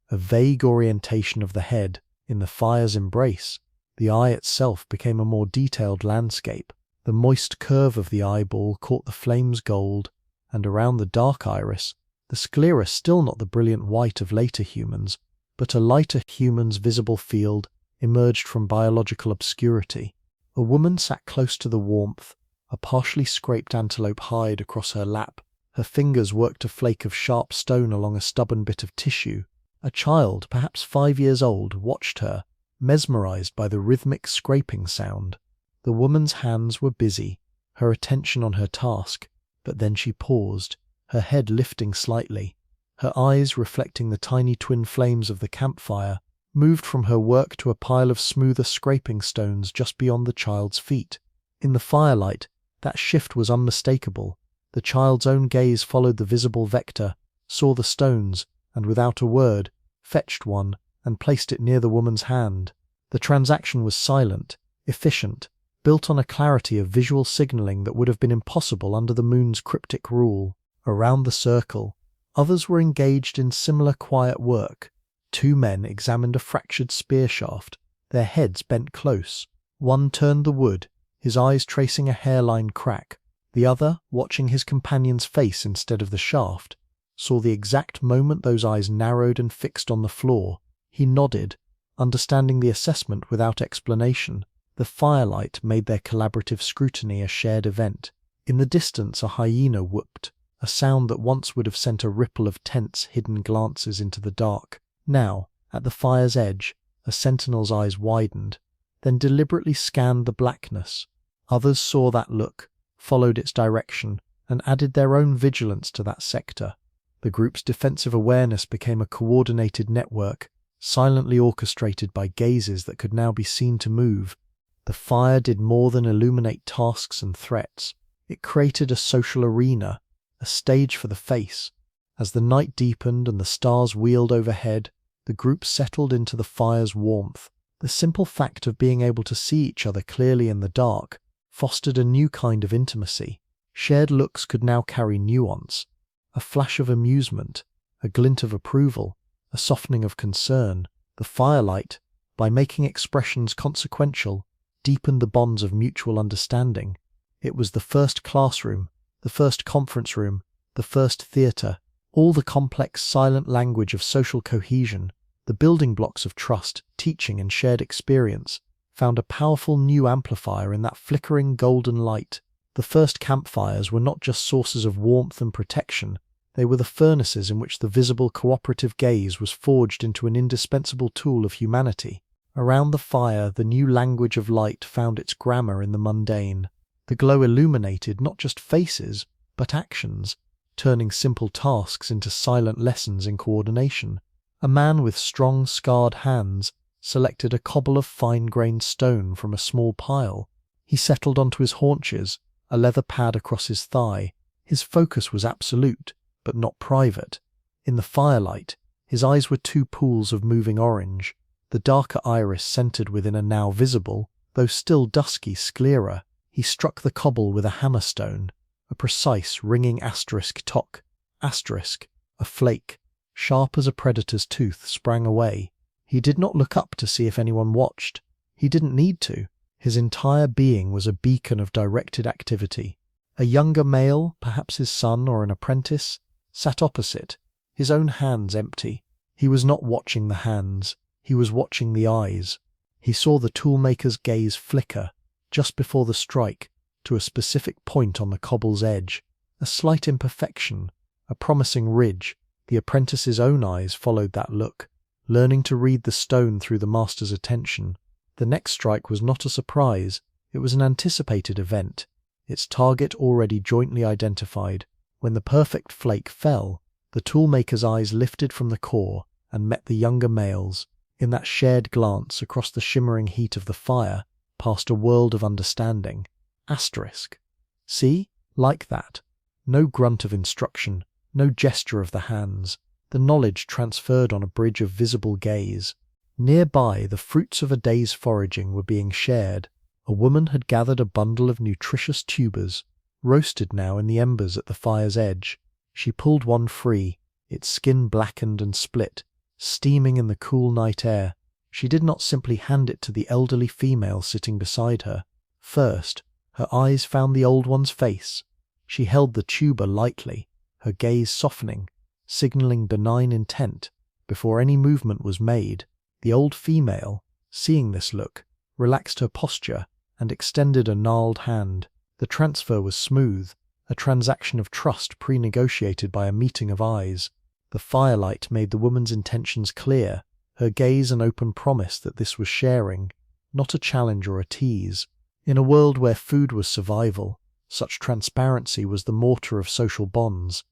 a vague orientation of the head. In the fire's embrace, the eye itself became a more detailed landscape. The moist curve of the eyeball caught the flame's gold, and around the dark iris, the sclera still not the brilliant white of later humans, but a lighter human's visible field emerged from biological obscurity. A woman sat close to the warmth, a partially scraped antelope hide across her lap. Her fingers worked a flake of sharp stone along a stubborn bit of tissue. A child, perhaps 5 years old, watched her, mesmerized by the rhythmic scraping sound. The woman's hands were busy, her attention on her task, but then she paused, her head lifting slightly. Her eyes, reflecting the tiny twin flames of the campfire, moved from her work to a pile of smoother scraping stones just beyond the child's feet. In the firelight, that shift was unmistakable. The child's own gaze followed the visible vector, saw the stones, and without a word, fetched one and placed it near the woman's hand. The transaction was silent, efficient, built on a clarity of visual signaling that would have been impossible under the moon's cryptic rule. Around the circle, others were engaged in similar quiet work. 2 men examined a fractured spear shaft, their heads bent close. One turned the wood, his eyes tracing a hairline crack. The other, watching his companion's face instead of the shaft, saw the exact moment those eyes narrowed and fixed on the floor. He nodded, understanding the assessment without explanation. The firelight made their collaborative scrutiny a shared event. In the distance, a hyena whooped, a sound that once would have sent a ripple of tense, hidden glances into the dark. Now, at the fire's edge, a sentinel's eyes widened, then deliberately scanned the blackness. Others saw that look, followed its direction, and added their own vigilance to that sector. The group's defensive awareness became a coordinated network, silently orchestrated by gazes that could now be seen to move. The fire did more than illuminate tasks and threats. It created a social arena, a stage for the face. As the night deepened and the stars wheeled overhead, the group settled into the fire's warmth. The simple fact of being able to see each other clearly in the dark fostered a new kind of intimacy. Shared looks could now carry nuance, a flash of amusement, a glint of approval, a softening of concern. The firelight, by making expressions consequential, deepened the bonds of mutual understanding. It was the first classroom, the first conference room, the first theatre, all the complex silent language of social cohesion, the building blocks of trust, teaching and shared experience, found a powerful new amplifier in that flickering golden light. The first campfires were not just sources of warmth and protection, they were the furnaces in which the visible cooperative gaze was forged into an indispensable tool of humanity. Around the fire, the new language of light found its grammar in the mundane. The glow illuminated not just faces, but actions, turning simple tasks into silent lessons in coordination. A man with strong, scarred hands selected a cobble of fine-grained stone from a small pile. He settled onto his haunches, a leather pad across his thigh. His focus was absolute, but not private. In the firelight, His eyes were two pools of moving orange, the darker iris centered within a now visible, though still dusky, sclera. He struck the cobble with a hammerstone, a precise, ringing asterisk tock. Asterisk, a flake, sharp as a predator's tooth, sprang away. He did not look up to see if anyone watched. He didn't need to. His entire being was a beacon of directed activity. A younger male, perhaps his son or an apprentice, sat opposite, his own hands empty. He was not watching the hands, he was watching the eyes. He saw the toolmaker's gaze flicker, just before the strike, to a specific point on the cobble's edge, a slight imperfection, a promising ridge. The apprentice's own eyes followed that look, learning to read the stone through the master's attention. The next strike was not a surprise, it was an anticipated event, its target already jointly identified. When the perfect flake fell, the toolmaker's eyes lifted from the core and met the younger male's. In that shared glance across the shimmering heat of the fire passed a world of understanding. Asterisk. See? Like that. No grunt of instruction, no gesture of the hands. The knowledge transferred on a bridge of visible gaze. Nearby, the fruits of a day's foraging were being shared. A woman had gathered a bundle of nutritious tubers, roasted now in the embers at the fire's edge. She pulled one free, its skin blackened and split, steaming in the cool night air. She did not simply hand it to the elderly female sitting beside her. First, her eyes found the old one's face. She held the tuber lightly, her gaze softening, signaling benign intent. Before any movement was made, the old female, seeing this look, relaxed her posture and extended a gnarled hand. The transfer was smooth, a transaction of trust pre-negotiated by a meeting of eyes. The firelight made the woman's intentions clear, her gaze an open promise that this was sharing, not a challenge or a tease. In a world where food was survival, such transparency was the mortar of social bonds.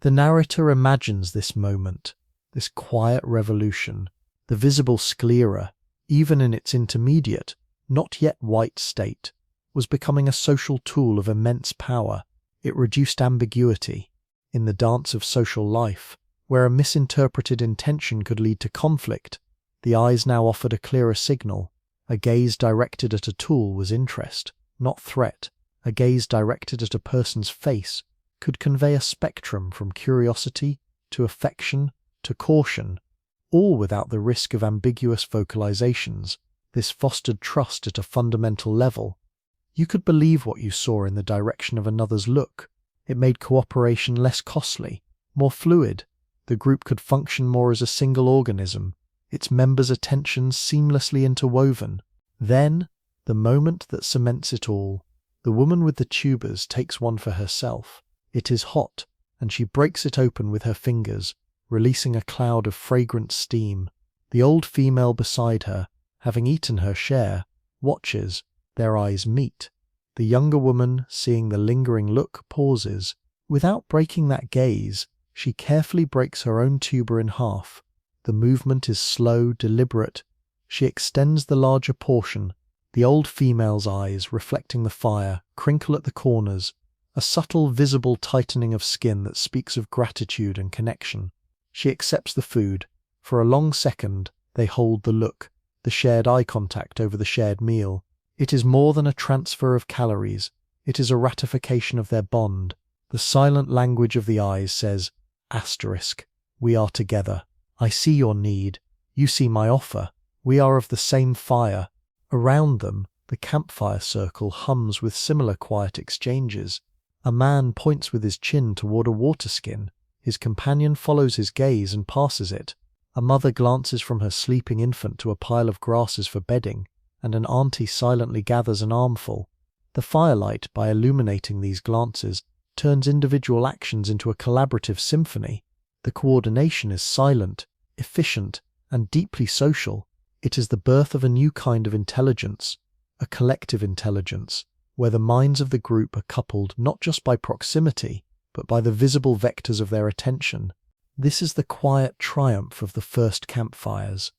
The narrator imagines this moment, this quiet revolution. The visible sclera, even in its intermediate, not yet white state, was becoming a social tool of immense power. It reduced ambiguity. In the dance of social life, where a misinterpreted intention could lead to conflict, the eyes now offered a clearer signal. A gaze directed at a tool was interest, not threat. A gaze directed at a person's face could convey a spectrum from curiosity to affection to caution, all without the risk of ambiguous vocalizations. This fostered trust at a fundamental level. You could believe what you saw in the direction of another's look. It made cooperation less costly, more fluid. The group could function more as a single organism, its members' attentions seamlessly interwoven. Then, the moment that cements it all, the woman with the tubers takes one for herself. It is hot, and she breaks it open with her fingers, releasing a cloud of fragrant steam. The old female beside her, having eaten her share, watches. Their eyes meet. The younger woman, seeing the lingering look, pauses. Without breaking that gaze, she carefully breaks her own tuber in half. The movement is slow, deliberate. She extends the larger portion. The old female's eyes, reflecting the fire, crinkle at the corners, a subtle, visible tightening of skin that speaks of gratitude and connection. She accepts the food. For a long second, they hold the look, the shared eye contact over the shared meal. It is more than a transfer of calories. It is a ratification of their bond. The silent language of the eyes says, asterisk, we are together. I see your need. You see my offer. We are of the same fire. Around them, the campfire circle hums with similar quiet exchanges. A man points with his chin toward a water skin. His companion follows his gaze and passes it. A mother glances from her sleeping infant to a pile of grasses for bedding, and an auntie silently gathers an armful. The firelight, by illuminating these glances, turns individual actions into a collaborative symphony. The coordination is silent, efficient, and deeply social. It is the birth of a new kind of intelligence, a collective intelligence, where the minds of the group are coupled not just by proximity, but by the visible vectors of their attention. This is the quiet triumph of the first campfires.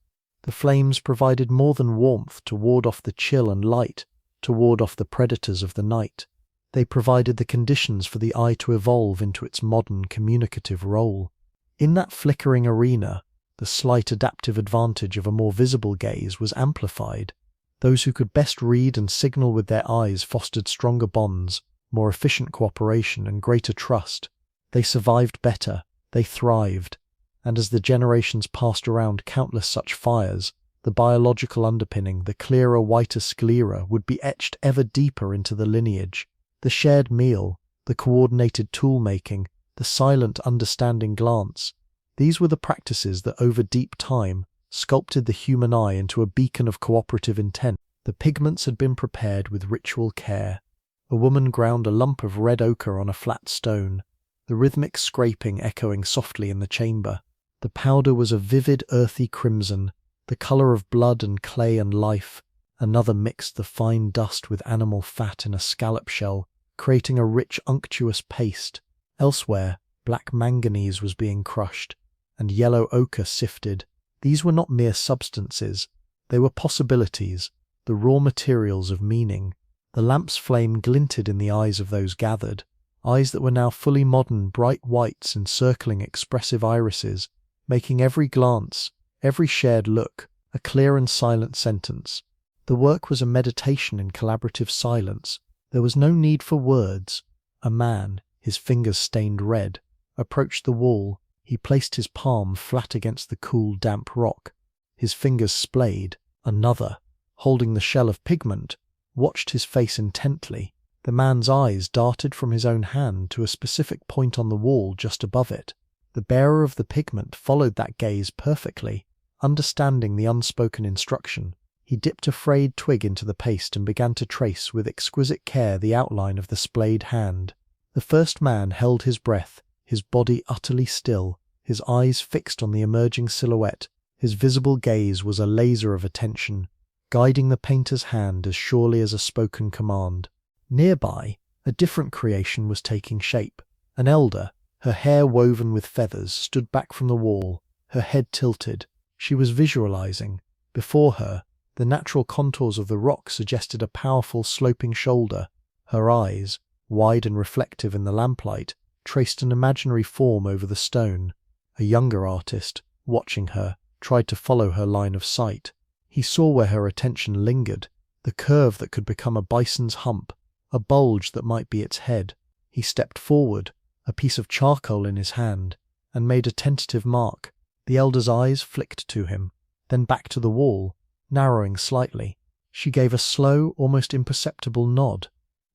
The flames provided more than warmth to ward off the chill and light, to ward off the predators of the night. They provided the conditions for the eye to evolve into its modern communicative role. In that flickering arena, The slight adaptive advantage of a more visible gaze was amplified. Those who could best read and signal with their eyes fostered stronger bonds, more efficient cooperation, and greater trust. They survived better, they thrived, and as the generations passed around countless such fires, the biological underpinning, the clearer, whiter sclera, would be etched ever deeper into the lineage. The shared meal, the coordinated tool-making, the silent, understanding glance, these were the practices that over deep time sculpted the human eye into a beacon of cooperative intent. The pigments had been prepared with ritual care. A woman ground a lump of red ochre on a flat stone, the rhythmic scraping echoing softly in the chamber. The powder was a vivid, earthy crimson, the colour of blood and clay and life. Another mixed the fine dust with animal fat in a scallop shell, creating a rich, unctuous paste. Elsewhere, black manganese was being crushed, and yellow ochre sifted. These were not mere substances, they were possibilities, the raw materials of meaning. The lamp's flame glinted in the eyes of those gathered, eyes that were now fully modern, bright whites encircling expressive irises, making every glance, every shared look, a clear and silent sentence. The work was a meditation in collaborative silence. There was no need for words. A man, his fingers stained red, approached the wall. He placed his palm flat against the cool, damp rock. His fingers splayed. Another, holding the shell of pigment, watched his face intently. The man's eyes darted from his own hand to a specific point on the wall just above it. The bearer of the pigment followed that gaze perfectly, understanding the unspoken instruction. He dipped a frayed twig into the paste and began to trace with exquisite care the outline of the splayed hand. The first man held his breath, his body utterly still, his eyes fixed on the emerging silhouette. His visible gaze was a laser of attention, guiding the painter's hand as surely as a spoken command. Nearby, a different creation was taking shape. An elder, her hair woven with feathers, stood back from the wall, her head tilted. She was visualizing. Before her, the natural contours of the rock suggested a powerful sloping shoulder. Her eyes, wide and reflective in the lamplight, traced an imaginary form over the stone. A younger artist, watching her, tried to follow her line of sight. He saw where her attention lingered, the curve that could become a bison's hump, a bulge that might be its head. He stepped forward, a piece of charcoal in his hand, and made a tentative mark. The elder's eyes flicked to him, then back to the wall, narrowing slightly. She gave a slow, almost imperceptible nod.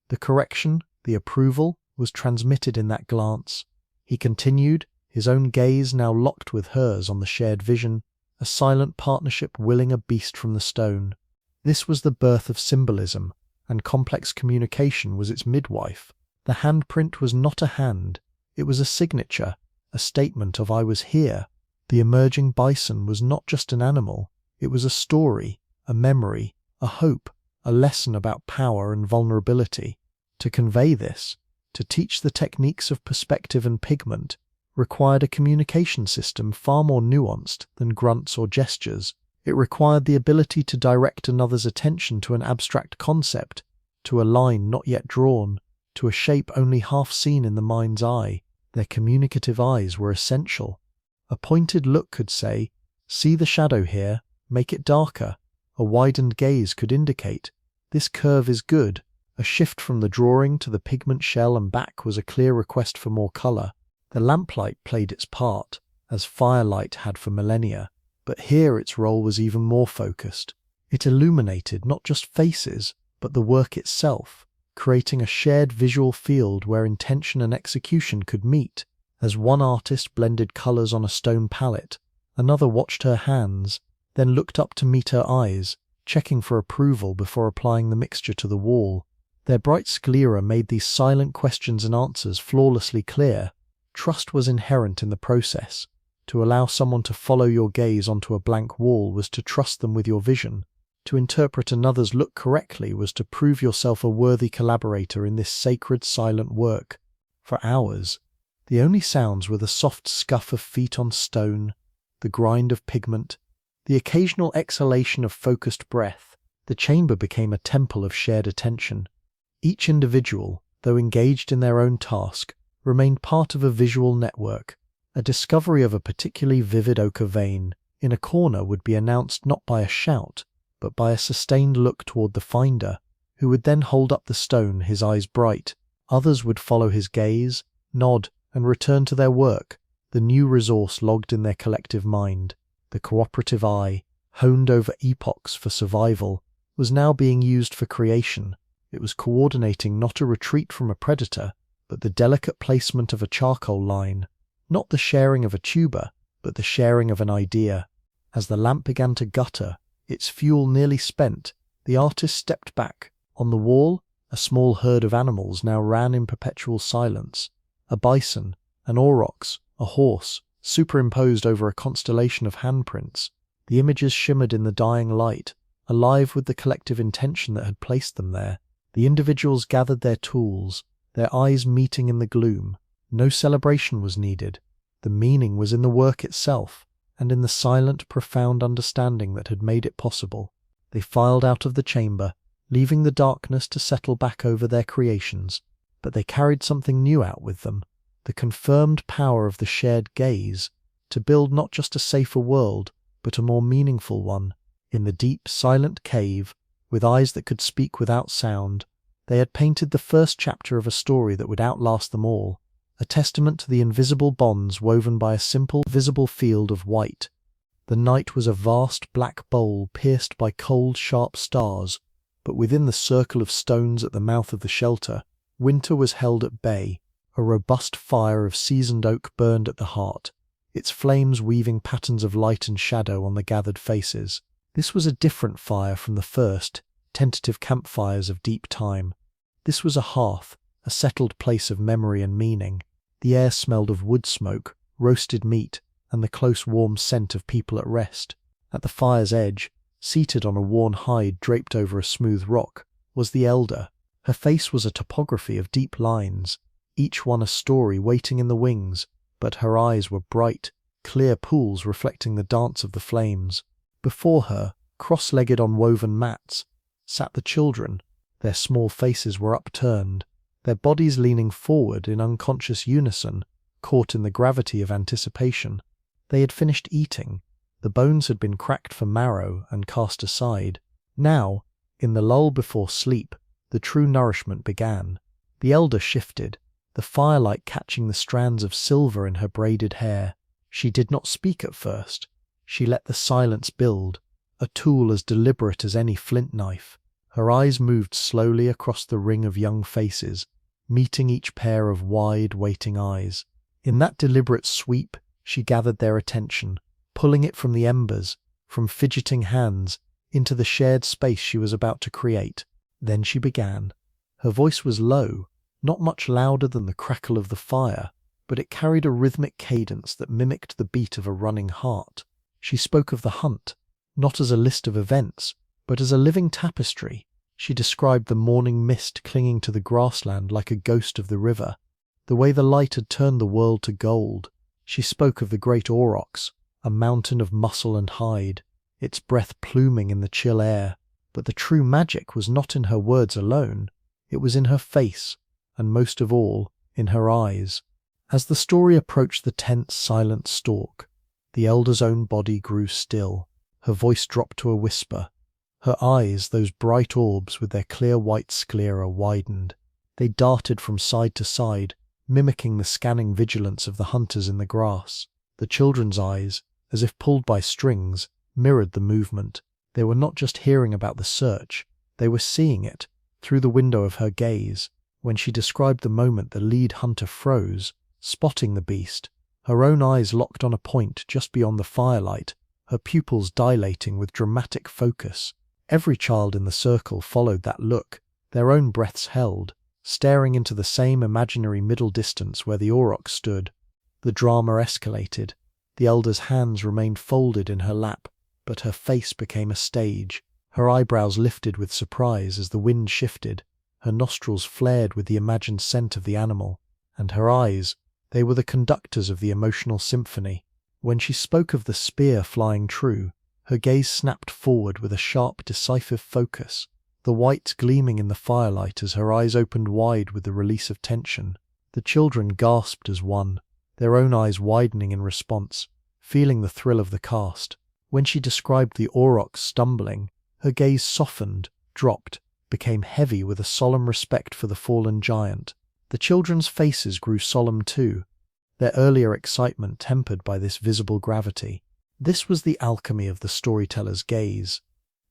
The correction, the approval, was transmitted in that glance. He continued, his own gaze now locked with hers on the shared vision, a silent partnership willing a beast from the stone. This was the birth of symbolism, and complex communication was its midwife. The handprint was not a hand, it was a signature, a statement of "I was here." The emerging bison was not just an animal, it was a story, a memory, a hope, a lesson about power and vulnerability. To convey this, to teach the techniques of perspective and pigment, required a communication system far more nuanced than grunts or gestures. It required the ability to direct another's attention to an abstract concept, to a line not yet drawn, to a shape only half seen in the mind's eye. Their communicative eyes were essential. A pointed look could say, "See the shadow here, make it darker." A widened gaze could indicate, "This curve is good." A shift from the drawing to the pigment shell and back was a clear request for more colour. The lamplight played its part, as firelight had for millennia, but here its role was even more focused. It illuminated not just faces, but the work itself, creating a shared visual field where intention and execution could meet. As one artist blended colours on a stone palette, another watched her hands, then looked up to meet her eyes, checking for approval before applying the mixture to the wall. Their bright sclera made these silent questions and answers flawlessly clear. Trust was inherent in the process. To allow someone to follow your gaze onto a blank wall was to trust them with your vision. To interpret another's look correctly was to prove yourself a worthy collaborator in this sacred silent work. For hours, the only sounds were the soft scuff of feet on stone, the grind of pigment, the occasional exhalation of focused breath. The chamber became a temple of shared attention. Each individual, though engaged in their own task, remained part of a visual network, A discovery of a particularly vivid ochre vein in a corner would be announced not by a shout, but by a sustained look toward the finder, who would then hold up the stone, his eyes bright. Others would follow his gaze, nod, and return to their work, the new resource logged in their collective mind. The cooperative eye, honed over epochs for survival, was now being used for creation. It was coordinating not a retreat from a predator, but the delicate placement of a charcoal line, not the sharing of a tuber, but the sharing of an idea. As the lamp began to gutter, its fuel nearly spent, the artist stepped back. On the wall, a small herd of animals now ran in perpetual silence. A bison, an aurochs, a horse, superimposed over a constellation of handprints. The images shimmered in the dying light, alive with the collective intention that had placed them there. The individuals gathered their tools, their eyes meeting in the gloom. No celebration was needed. The meaning was in the work itself, and in the silent, profound understanding that had made it possible. They filed out of the chamber, leaving the darkness to settle back over their creations, but they carried something new out with them, the confirmed power of the shared gaze, to build not just a safer world, but a more meaningful one. In the deep, silent cave, with eyes that could speak without sound, they had painted the first chapter of a story that would outlast them all, a testament to the invisible bonds woven by a simple, visible field of white. The night was a vast black bowl pierced by cold, sharp stars, but within the circle of stones at the mouth of the shelter, winter was held at bay. A robust fire of seasoned oak burned at the heart, its flames weaving patterns of light and shadow on the gathered faces. This was a different fire from the first, tentative campfires of deep time. This was a hearth, a settled place of memory and meaning. The air smelled of wood smoke, roasted meat, and the close warm scent of people at rest. At the fire's edge, seated on a worn hide draped over a smooth rock, was the elder. Her face was a topography of deep lines, each one a story waiting in the wings, but her eyes were bright, clear pools reflecting the dance of the flames. Before her, cross-legged on woven mats, sat the children. Their small faces were upturned, their bodies leaning forward in unconscious unison, caught in the gravity of anticipation. They had finished eating. The bones had been cracked for marrow and cast aside. Now, in the lull before sleep, the true nourishment began. The elder shifted, the firelight catching the strands of silver in her braided hair. She did not speak at first. She let the silence build, a tool as deliberate as any flint knife. Her eyes moved slowly across the ring of young faces, meeting each pair of wide, waiting eyes. In that deliberate sweep, she gathered their attention, pulling it from the embers, from fidgeting hands, into the shared space she was about to create. Then she began. Her voice was low, not much louder than the crackle of the fire, but it carried a rhythmic cadence that mimicked the beat of a running heart. She spoke of the hunt, not as a list of events, but as a living tapestry. She described the morning mist clinging to the grassland like a ghost of the river, the way the light had turned the world to gold. She spoke of the great aurochs, a mountain of muscle and hide, its breath pluming in the chill air. But the true magic was not in her words alone, it was in her face, and most of all, in her eyes. As the story approached the tense, silent stalk, the elder's own body grew still. Her voice dropped to a whisper. Her eyes, those bright orbs with their clear white sclera, widened. They darted from side to side, mimicking the scanning vigilance of the hunters in the grass. The children's eyes, as if pulled by strings, mirrored the movement. They were not just hearing about the search, they were seeing it, through the window of her gaze. When she described the moment the lead hunter froze, spotting the beast, her own eyes locked on a point just beyond the firelight, her pupils dilating with dramatic focus. Every child in the circle followed that look, their own breaths held, staring into the same imaginary middle distance where the aurochs stood. The drama escalated. The elder's hands remained folded in her lap, but her face became a stage. Her eyebrows lifted with surprise as the wind shifted, her nostrils flared with the imagined scent of the animal, and her eyes, they were the conductors of the emotional symphony. When she spoke of the spear flying true, her gaze snapped forward with a sharp, decisive focus, the whites gleaming in the firelight as her eyes opened wide with the release of tension. The children gasped as one. their own eyes widening in response, feeling the thrill of the cast. When she described the aurochs stumbling, her gaze softened, dropped, became heavy with a solemn respect for the fallen giant. The children's faces grew solemn too, their earlier excitement tempered by this visible gravity. This was the alchemy of the storyteller's gaze.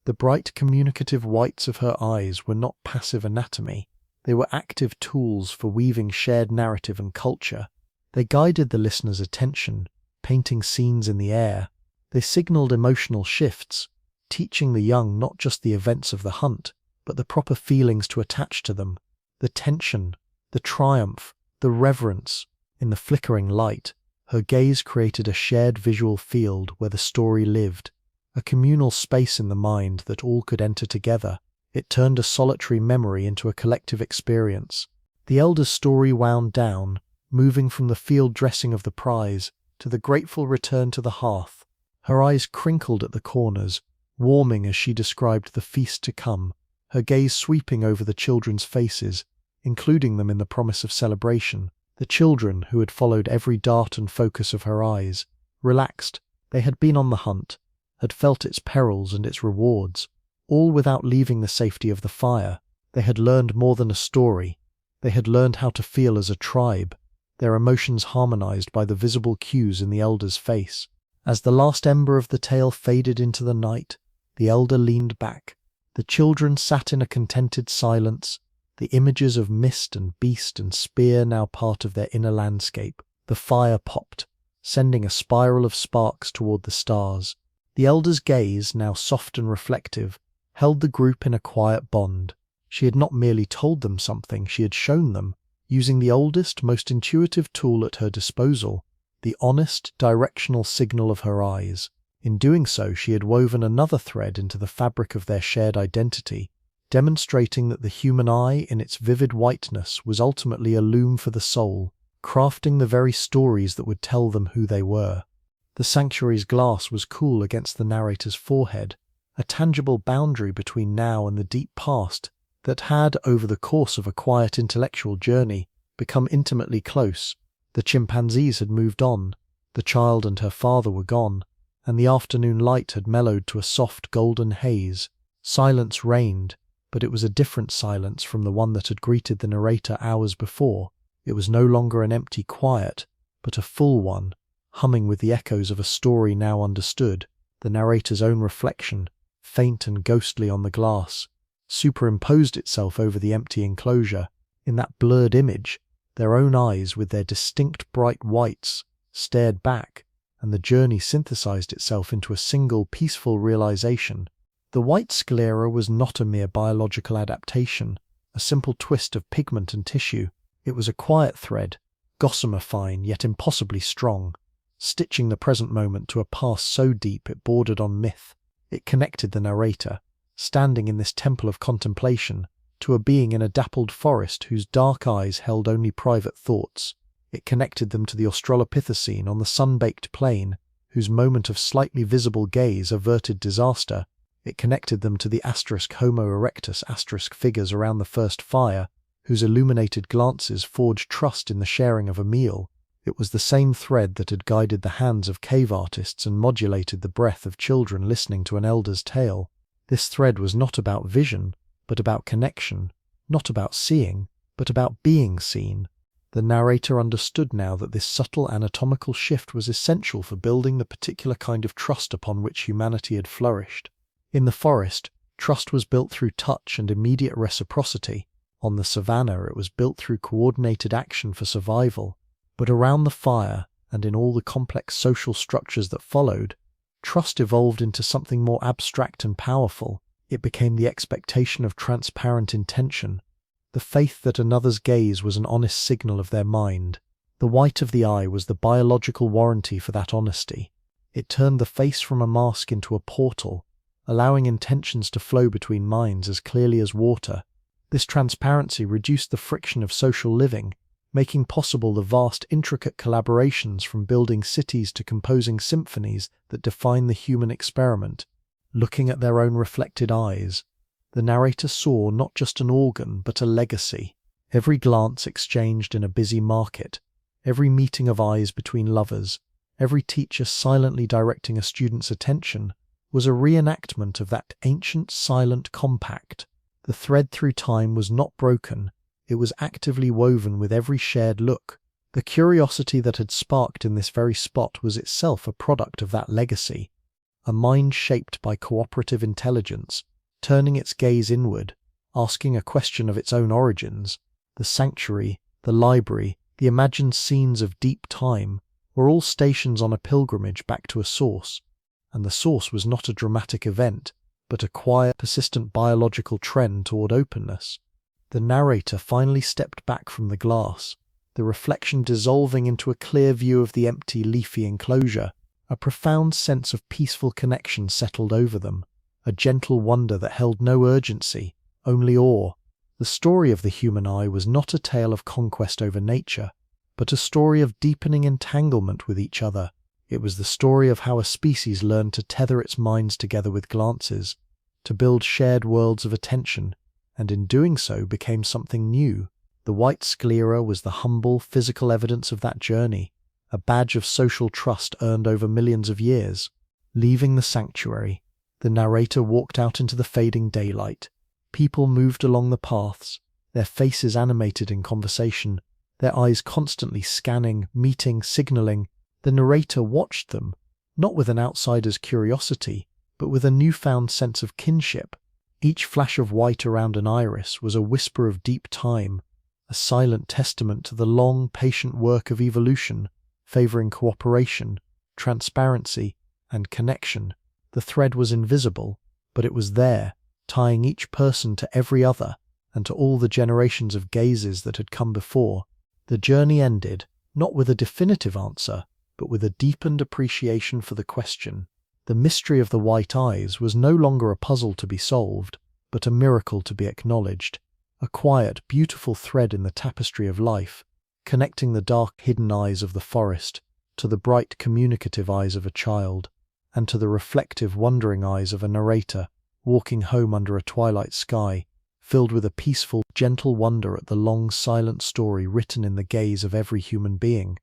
The bright communicative whites of her eyes were not passive anatomy, they were active tools for weaving shared narrative and culture. They guided the listener's attention, painting scenes in the air. They signaled emotional shifts, teaching the young not just the events of the hunt, but the proper feelings to attach to them. The tension, the triumph, the reverence. In the flickering light, her gaze created a shared visual field where the story lived, a communal space in the mind that all could enter together. It turned a solitary memory into a collective experience. The elder's story wound down, moving from the field dressing of the prize to the grateful return to the hearth. Her eyes crinkled at the corners, warming as she described the feast to come, her gaze sweeping over the children's faces, including them in the promise of celebration. The children, who had followed every dart and focus of her eyes, relaxed. They had been on the hunt, had felt its perils and its rewards, all without leaving the safety of the fire. They had learned more than a story. They had learned how to feel as a tribe, their emotions harmonized by the visible cues in the elder's face. As the last ember of the tale faded into the night, the elder leaned back. The children sat in a contented silence, the images of mist and beast and spear now part of their inner landscape. The fire popped, sending a spiral of sparks toward the stars. The elder's gaze, now soft and reflective, held the group in a quiet bond. She had not merely told them something, she had shown them, using the oldest, most intuitive tool at her disposal, the honest, directional signal of her eyes. In doing so, she had woven another thread into the fabric of their shared identity, demonstrating that the human eye, in its vivid whiteness, was ultimately a loom for the soul, crafting the very stories that would tell them who they were. The sanctuary's glass was cool against the narrator's forehead, a tangible boundary between now and the deep past that had, over the course of a quiet intellectual journey, become intimately close. The chimpanzees had moved on, the child and her father were gone, and the afternoon light had mellowed to a soft golden haze. Silence reigned, but it was a different silence from the one that had greeted the narrator hours before. It was no longer an empty quiet, but a full one, humming with the echoes of a story now understood. The narrator's own reflection, faint and ghostly on the glass, superimposed itself over the empty enclosure. In that blurred image, their own eyes, with their distinct bright whites, stared back, and the journey synthesized itself into a single peaceful realization. The white sclera was not a mere biological adaptation, a simple twist of pigment and tissue. It was a quiet thread, gossamer fine yet impossibly strong, stitching the present moment to a past so deep it bordered on myth. It connected the narrator, standing in this temple of contemplation, to a being in a dappled forest whose dark eyes held only private thoughts. It connected them to the Australopithecine on the sun-baked plain, whose moment of slightly visible gaze averted disaster. It connected them to the Homo erectus figures around the first fire, whose illuminated glances forged trust in the sharing of a meal. It was the same thread that had guided the hands of cave artists and modulated the breath of children listening to an elder's tale. This thread was not about vision, but about connection, not about seeing, but about being seen. The narrator understood now that this subtle anatomical shift was essential for building the particular kind of trust upon which humanity had flourished. In the forest, trust was built through touch and immediate reciprocity. On the savannah, it was built through coordinated action for survival. But around the fire, and in all the complex social structures that followed, trust evolved into something more abstract and powerful. It became the expectation of transparent intention, the faith that another's gaze was an honest signal of their mind. The white of the eye was the biological warranty for that honesty. It turned the face from a mask into a portal, allowing intentions to flow between minds as clearly as water. This transparency reduced the friction of social living, making possible the vast, intricate collaborations from building cities to composing symphonies that define the human experiment. Looking at their own reflected eyes, the narrator saw not just an organ, but a legacy. Every glance exchanged in a busy market, every meeting of eyes between lovers, every teacher silently directing a student's attention, was a reenactment of that ancient silent compact. The thread through time was not broken, it was actively woven with every shared look. The curiosity that had sparked in this very spot was itself a product of that legacy, a mind shaped by cooperative intelligence, turning its gaze inward, asking a question of its own origins. The sanctuary, the library, the imagined scenes of deep time were all stations on a pilgrimage back to a source, and the source was not a dramatic event, but a quiet, persistent biological trend toward openness. The narrator finally stepped back from the glass, the reflection dissolving into a clear view of the empty, leafy enclosure. A profound sense of peaceful connection settled over them, a gentle wonder that held no urgency, only awe. The story of the human eye was not a tale of conquest over nature, but a story of deepening entanglement with each other. It was the story of how a species learned to tether its minds together with glances, to build shared worlds of attention, and in doing so became something new. The white sclera was the humble, physical evidence of that journey, a badge of social trust earned over millions of years. Leaving the sanctuary, the narrator walked out into the fading daylight. People moved along the paths, their faces animated in conversation, their eyes constantly scanning, meeting, signaling. The narrator watched them, not with an outsider's curiosity, but with a newfound sense of kinship. Each flash of white around an iris was a whisper of deep time, a silent testament to the long, patient work of evolution, favoring cooperation, transparency, and connection. The thread was invisible, but it was there, tying each person to every other and to all the generations of gazes that had come before. The journey ended, not with a definitive answer, but with a deepened appreciation for the question. The mystery of the white eyes was no longer a puzzle to be solved, but a miracle to be acknowledged, a quiet, beautiful thread in the tapestry of life, connecting the dark, hidden eyes of the forest to the bright, communicative eyes of a child, and to the reflective, wondering eyes of a narrator walking home under a twilight sky, filled with a peaceful, gentle wonder at the long, silent story written in the gaze of every human being.